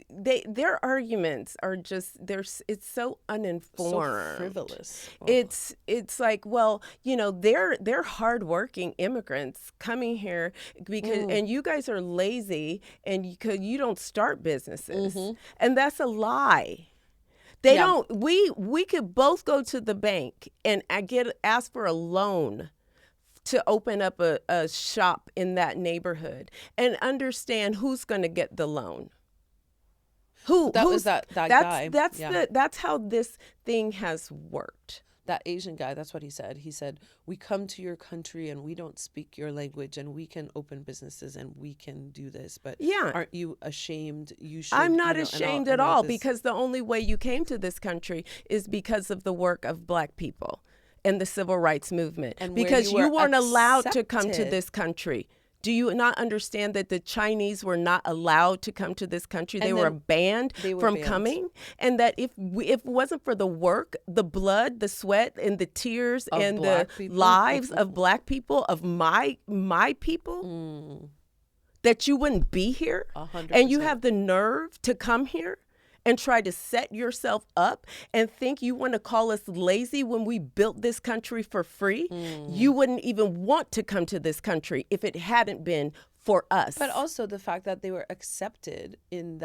their arguments are just it's so So uninformed. frivolous. Oh. It's like, well, they're hardworking immigrants coming here because and you guys are lazy and you don't start businesses. And that's a lie. They Yeah. don't we could both go to the bank and ask for a loan to open up a shop in that neighborhood and understand who's going to get the loan. Was that guy. That's how this thing has worked. That Asian guy, that's what he said. He said, we come to your country and we don't speak your language and we can open businesses and we can do this. But Yeah. aren't you ashamed? You should. I'm not and ashamed and at all this. because the only way you came to this country is because of the work of black people and the civil rights movement. And where because you were weren't allowed to come to accepted. this country. Do you not understand that the Chinese were not allowed to come to this country? They were banned from coming. And that if it wasn't for the work, the blood, the sweat, and the tears, Of and the black people? lives of black people, of my people, that you wouldn't be here? 100%. And you have the nerve to come here and try to set yourself up and think you want to call us lazy when we built this country for free? You wouldn't even want to come to this country if it hadn't been for us. But also the fact that they were accepted in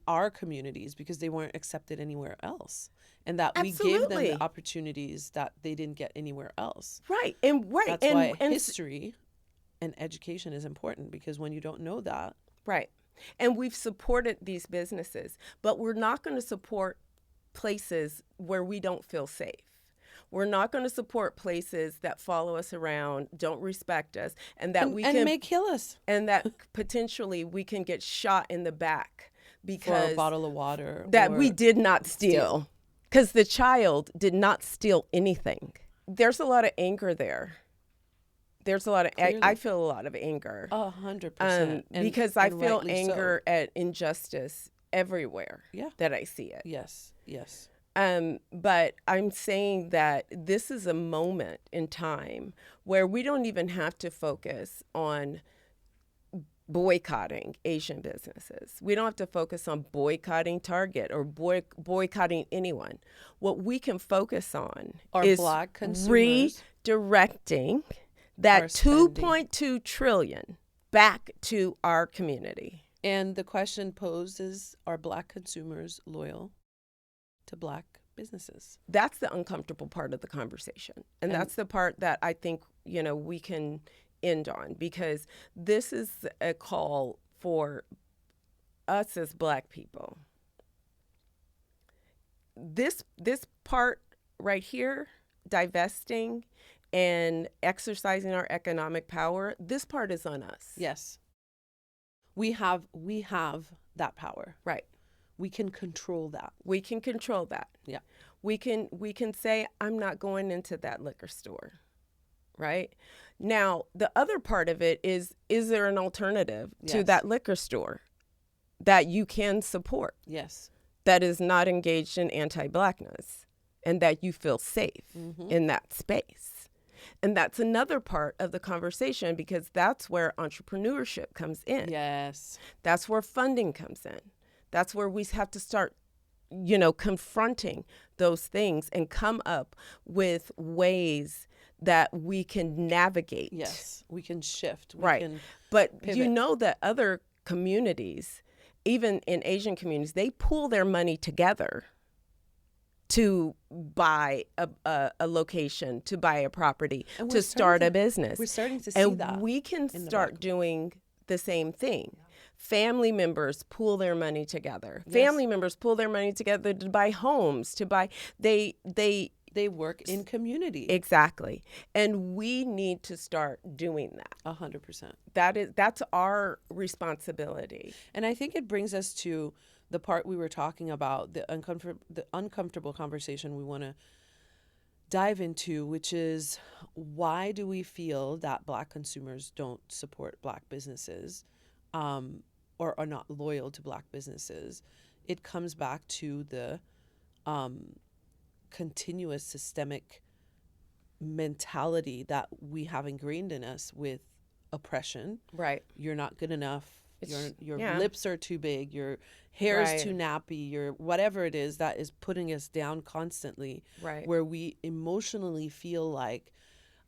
our communities because they weren't accepted anywhere else. And that we gave them Absolutely. the opportunities that they didn't get anywhere else. Right. That's why history and education is important, because when you don't know that. Right. And we've supported these businesses, but we're not going to support places where we don't feel safe. We're not going to support places that follow us around, don't respect us, and that may kill us. And that potentially we can get shot in the back because for a bottle of water that we did not steal. Because the child did not steal anything. There's a lot of anger there. There's a lot of, I feel a lot of anger. 100%. Because I feel anger at injustice everywhere that I see it. Yes. But I'm saying that this is a moment in time where we don't even have to focus on boycotting Asian businesses. We don't have to focus on boycotting Target or boycotting anyone. What we can focus on is black consumers redirecting that $2.2 trillion back to our community. And the question posed is, are black consumers loyal to black businesses? That's the uncomfortable part of the conversation. And that's the part that I think, we can end on, because this is a call for us as black people. This part right here, divesting and exercising our economic power, this part is on us. Yes. We have that power. Right. We can control that. We can control that. Yeah. We can say, I'm not going into that liquor store. Right? Now, the other part of it is there an alternative to that liquor store that you can support? Yes. That is not engaged in anti-blackness and that you feel safe in that space. And that's another part of the conversation, because that's where entrepreneurship comes in. Yes. That's where funding comes in. That's where we have to start, confronting those things and come up with ways that we can navigate. Yes, we can shift. We can pivot. That other communities, even in Asian communities, they pool their money together to buy a location, to buy a property, to start a business. We're starting to see that. And we can start doing the same thing. Yeah. Family members pool their money together. Yes. Family members pool their money together to buy homes, to buy, they work in community. Exactly. And we need to start doing that. 100%. That's our responsibility. And I think it brings us to the part we were talking about, the uncomfortable conversation we want to dive into, which is, why do we feel that black consumers don't support black businesses or are not loyal to black businesses? it comes back to the continuous systemic mentality that we have ingrained in us with oppression. Right. You're not good enough. Your yeah. lips are too big. Your hair is Right. too nappy. Your whatever it is that is putting us down constantly. Right. Where we emotionally feel like,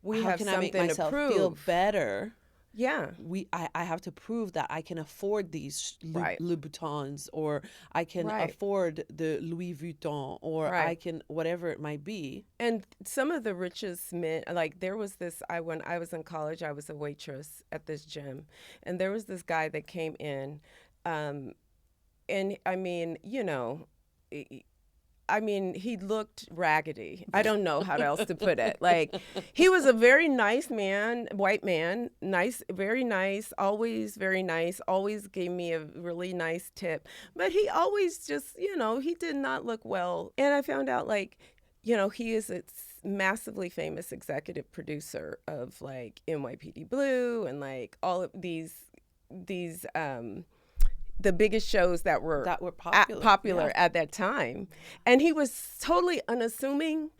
We how have can I make something to myself feel prove. better? Yeah. I have to prove that I can afford these Right. Louboutins, or I can Right. afford the Louis Vuitton, or I Right. can whatever it might be. And some of the richest men, like there was this, when I was in college, I was a waitress at this gym, and there was this guy that came in, and I mean, he looked raggedy. I don't know how else to put it. Like, he was a very nice man, white man, nice, very nice, always very nice, always gave me a really nice tip. But he always just, he did not look well. And I found out, like, he is a massively famous executive producer of, like, NYPD Blue and, like, all of these the biggest shows that were popular Yeah. at that time. And he was totally unassuming.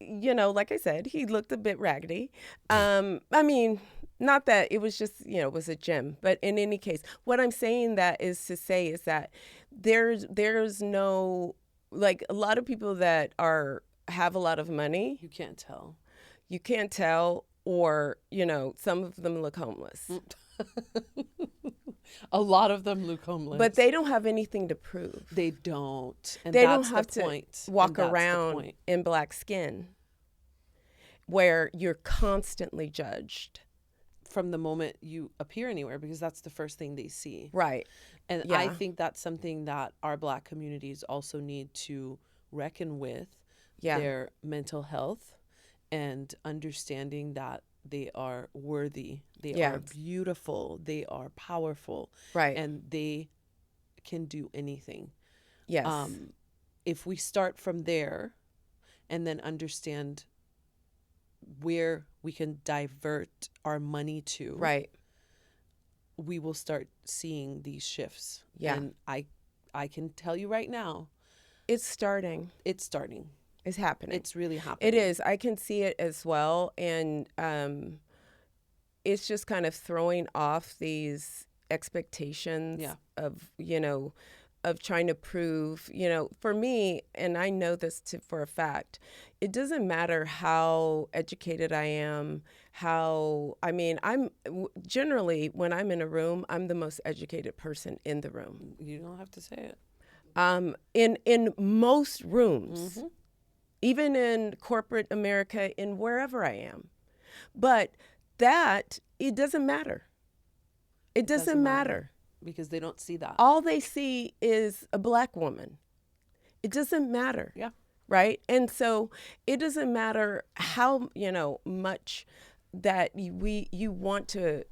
Like I said, he looked a bit raggedy. I mean, not that it was just, it was a gym. But in any case, what I'm saying that is to say is that there's no, like, a lot of people that have a lot of money. You can't tell. You can't tell, or, some of them look homeless. A lot of them look homeless. But they don't have anything to prove. They don't. And they that's don't have the point. to walk around in black skin where you're constantly judged. From the moment you appear anywhere, because that's the first thing they see. Right. And yeah. I think that's something that our Black communities also need to reckon with, their mental health and understanding that they are worthy, they are beautiful, they are powerful, right, and they can do anything. Yes. If we start from there and then understand where we can divert our money to, right, we will start seeing these shifts. Yeah. And I can tell you right now, it's starting. It's happening. It's really happening. It is. I can see it as well. And it's just kind of throwing off these expectations of, of trying to prove, for me, and I know this for a fact, it doesn't matter how educated I am, I'm generally, when I'm in a room, I'm the most educated person in the room. You don't have to say it. In most rooms. Mm-hmm. Even in corporate America, in wherever I am. But it doesn't matter. It doesn't matter. Because they don't see that. All they see is a black woman. It doesn't matter. Yeah. Right? And so it doesn't matter how, much that you want to,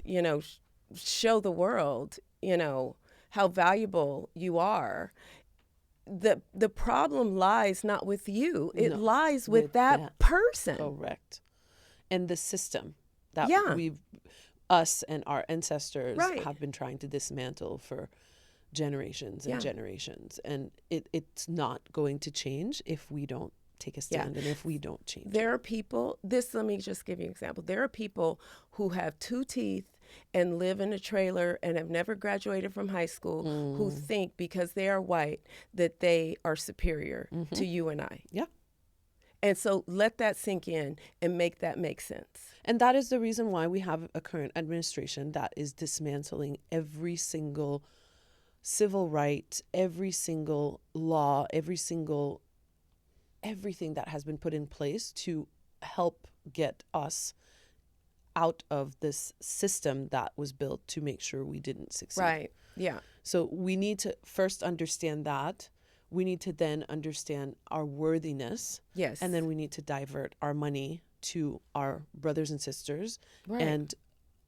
show the world, how valuable you are. The problem lies not with you. It lies with that person. Correct. And the system that us and our ancestors have been trying to dismantle for generations and generations. And it's not going to change if we don't take a stand and if we don't change. There are people, let me just give you an example. There are people who have 2 teeth and live in a trailer and have never graduated from high school who think because they are white that they are superior to you and I. Yeah. And so let that sink in and make that make sense. And that is the reason why we have a current administration that is dismantling every single civil right, every single law, everything that has been put in place to help get us out of this system that was built to make sure we didn't succeed. Right. Yeah. So we need to first understand that. We need to then understand our worthiness. Yes. And then we need to divert our money to our brothers and sisters and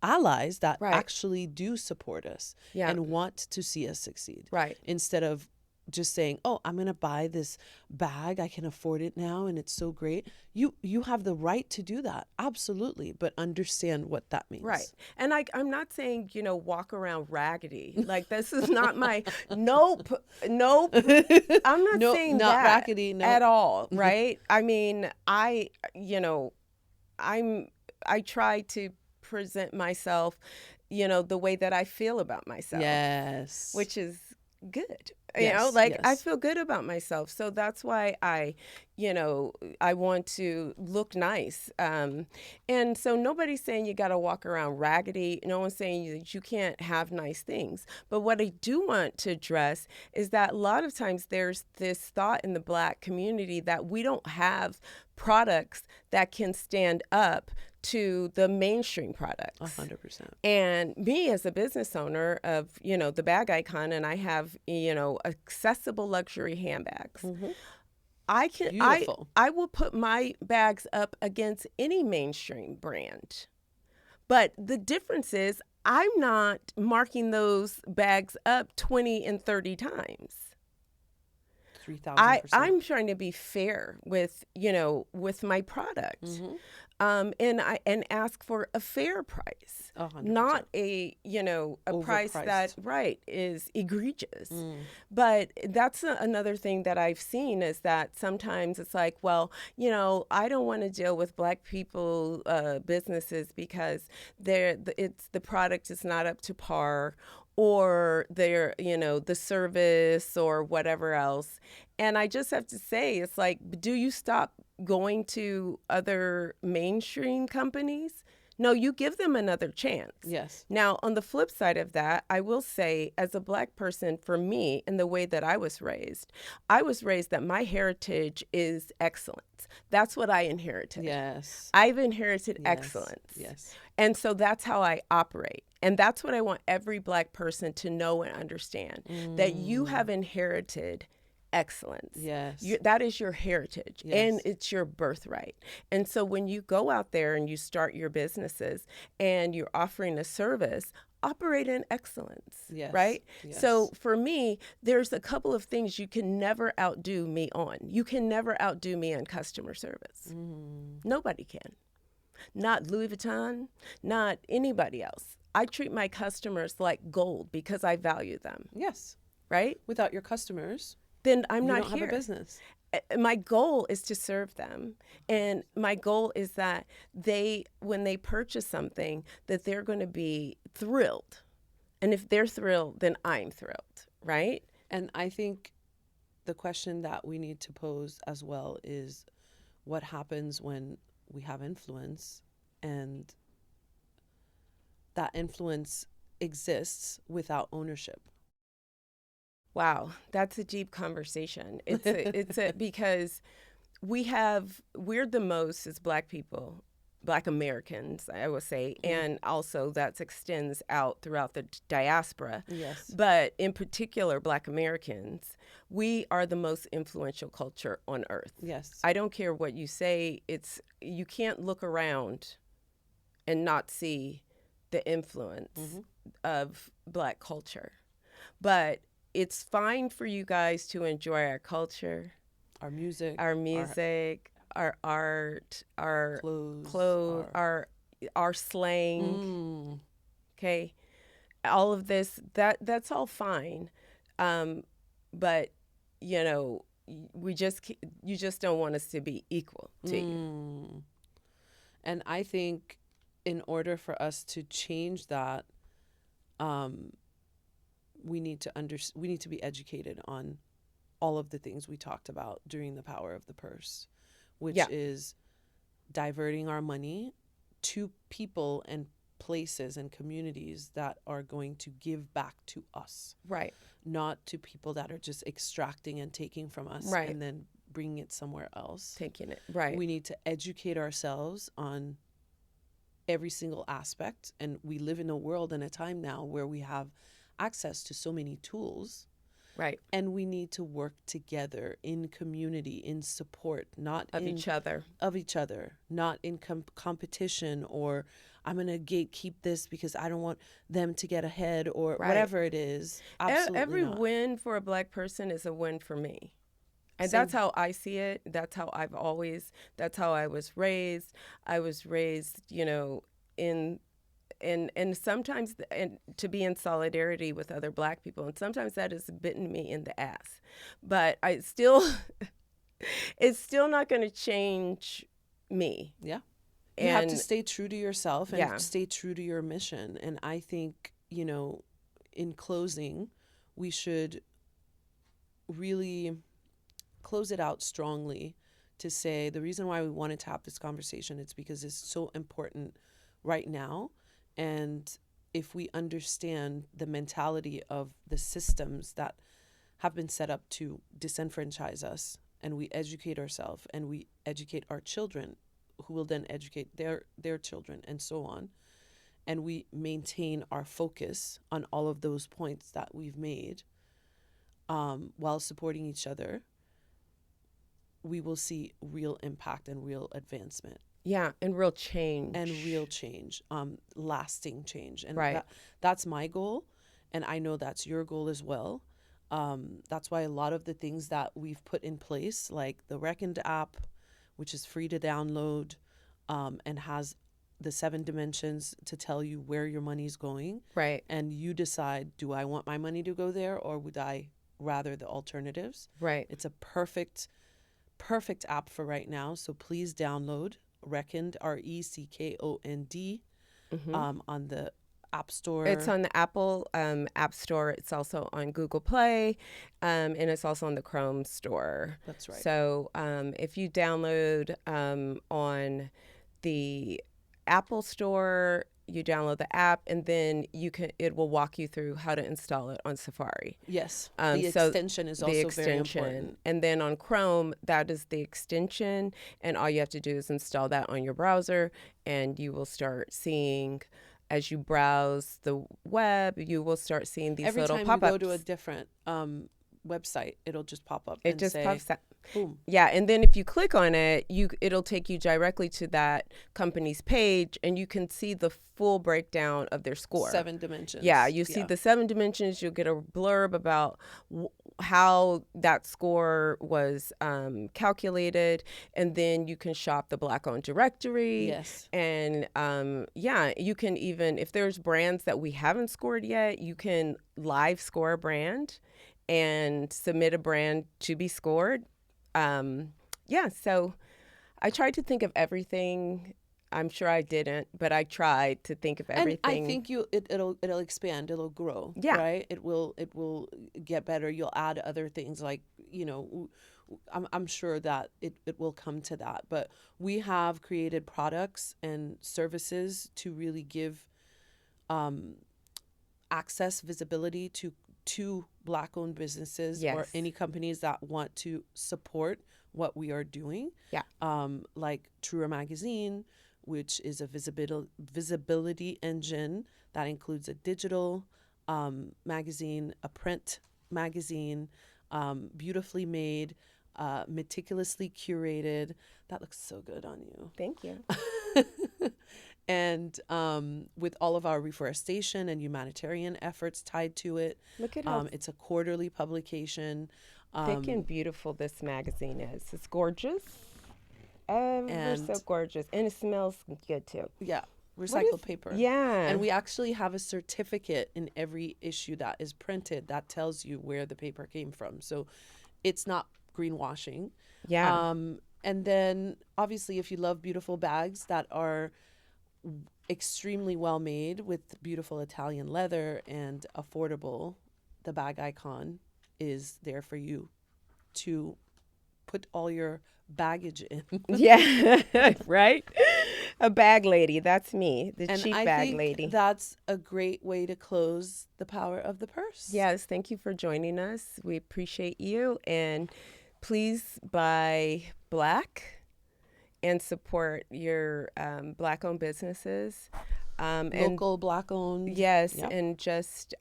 allies that actually do support us and want to see us succeed. Right. Instead of just saying, oh, I'm going to buy this bag. I can afford it now and it's so great. You have the right to do that. Absolutely. But understand what that Right. means. And I'm not saying, walk around raggedy. Like, this is not my, nope, nope. I'm not No, saying not that raggedy. No. at all, right? I mean, I'm, I try to present myself, the way that I feel about myself, Yes. which is good. Yes. Like, I Yes. feel good about myself. So that's why I want to look nice. And so nobody's saying you got to walk around raggedy. No one's saying that you can't have nice things. But what I do want to address is that a lot of times there's this thought in the Black community that we don't have products that can stand up to the mainstream products. 100%. And me as a business owner of, the Bag Icon, and I have, accessible luxury handbags. Mm-hmm. I can Beautiful. I will put my bags up against any mainstream brand. But the difference is I'm not marking those bags up 20 and 30 times. 3,000%. I'm trying to be fair with, with my product. Mm-hmm. And ask for a fair price, 100%. not a price that is egregious. But that's another thing that I've seen is that sometimes it's like, well, I don't want to deal with Black people businesses because the product is not up to par, or their the service or whatever else. And I just have to say, it's like, do you stop going to other mainstream companies? No, you give them another chance. Yes. Now, on the flip side of that, I will say, as a Black person, for me, in the way that I was raised that my heritage is excellence. That's what I inherited. Yes. I've inherited Yes. excellence. Yes. And so that's how I operate. And that's what I want every Black person to know and understand, that you have inherited excellence. Yes. That is your heritage, Yes. and it's your birthright. And so when you go out there and you start your businesses and you're offering a service, operate in excellence, Yes. right? Yes. So for me, there's a couple of things you can never outdo me on. You can never outdo me on customer service. Nobody can. Not Louis Vuitton, not anybody else. I treat my customers like gold because I value them. Yes. Right? Without your customers, then I'm you not don't here. have a business. My goal is to serve them. And my goal is that when they purchase something, that they're going to be thrilled. And if they're thrilled, then I'm thrilled, right? And I think the question that we need to pose as well is, what happens when we have influence and that influence exists without ownership? Wow, that's a deep conversation. It's because we're the most, as Black people, Black Americans, I would say, and also that extends out throughout the diaspora. Yes. But in particular, Black Americans, we are the most influential culture on earth. Yes. I don't care what you say. You can't look around and not see the influence of Black culture. But it's fine for you guys to enjoy our culture, our music, our art, our clothes, our slang. Okay, all of this that's all fine, but you just don't want us to be equal to you. And I think in order for us to change that, we need to be educated on all of the things we talked about during the power of the purse, which is diverting our money to people and places and communities that are going to give back to us. Right. Not to people that are just extracting and taking from us and then bringing it somewhere else. Taking it. Right. We need to educate ourselves on every single aspect. And we live in a world and a time now where we have access to so many tools Right. And we need to work together in community, in support, not Of in each other. of each other, not in competition, or I'm going to gatekeep this because I don't want them to get ahead, or Right. whatever it is. Absolutely Every not. win for a Black person is a win for me. And that's Same. how I see it. That's how I was raised. I was raised, in and sometimes and to be in solidarity with other Black people, and sometimes that has bitten me in the ass, but I still it's still not going to change me. Yeah. You have to And stay true to yourself and yeah. stay true to your mission. And I think, in closing, we should really close it out strongly to say the reason why we wanted to have this conversation is because it's so important right now. And if we understand the mentality of the systems that have been set up to disenfranchise us, and we educate ourselves and we educate our children, who will then educate their children, and so on, and we maintain our focus on all of those points that we've made, while supporting each other, we will see real impact and real advancement. Yeah, and real change. And real change, lasting change. And right. That's my goal. And I know that's your goal as well. That's why a lot of the things that we've put in place, like the Reckoned app, which is free to download, and has the 7 dimensions to tell you where your money's going. Right. And you decide, do I want my money to go there, or would I rather the alternatives? Right. It's a perfect app for right now. So please download Reckoned, RECKOND, on the App Store. It's on the Apple App Store. It's also on Google Play, and it's also on the Chrome Store. That's right. So if you download on the Apple Store, you download the app, and then it will walk you through how to install it on Safari. Yes. The extension is also very important. And then on Chrome, that is the extension, and all you have to do is install that on your browser, and you will start seeing, as you browse the web, you will start seeing these little pop-ups. Every time you go to a different website, it'll just pop up. It just pops up. Boom. Yeah, and then if you click on it, it'll take you directly to that company's page, and you can see the full breakdown of their score. 7 dimensions. Yeah, you see the 7 dimensions. You'll get a blurb about how that score was calculated, and then you can shop the Black-owned directory. Yes. And you can even, if there's brands that we haven't scored yet, you can live score a brand and submit a brand to be scored. So I tried to think of everything. I'm sure I didn't, but I tried to think of everything. And I think it'll expand, it'll grow. Yeah. Right? It will get better. You'll add other things, like, I'm sure that it will come to that. But we have created products and services to really give access, visibility to Black-owned businesses, Yes. or any companies that want to support what we are doing. Yeah. Like TrooRa Magazine, which is a visibility engine that includes a digital magazine, a print magazine, beautifully made, meticulously curated. That looks so good on you. Thank you. And with all of our reforestation and humanitarian efforts tied to it. Look at how it's a quarterly publication. thick and beautiful this magazine is. It's gorgeous. So gorgeous. And it smells good, too. Yeah. Recycled paper. Yeah. And we actually have a certificate in every issue that is printed that tells you where the paper came from. So it's not greenwashing. Yeah. And then obviously, if you love beautiful bags that are extremely well made with beautiful Italian leather and affordable, the Bag Icon is there for you to put all your baggage in. Yeah. Right? A bag lady. That's me. The And cheap I bag think lady. that's a great way to close the power of the purse. Yes. Thank you for joining us. We appreciate you. And please buy Black and support your Black-owned businesses. Local Black-owned. Yes, Yep. and just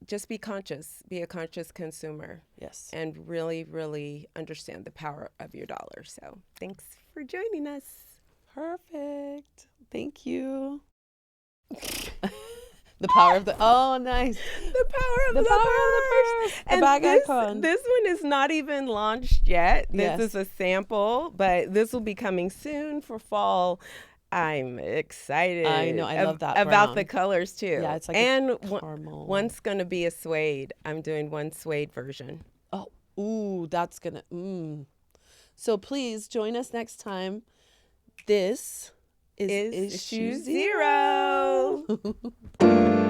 just be conscious, be a conscious consumer, Yes. and really, really understand the power of your dollar. So thanks for joining us. Perfect. Thank you. The power of the, oh, nice. The power of the purse. purse. The And bag this, icon. this one is not even launched yet. This Yes. is a sample, but this will be coming soon for fall. I'm excited. I know. I love that about brown. the colors too. Yeah, it's like and a caramel. one's gonna be a suede. I'm doing one suede version. Oh, ooh, that's gonna. So please join us next time. This is Issue issue zero. zero.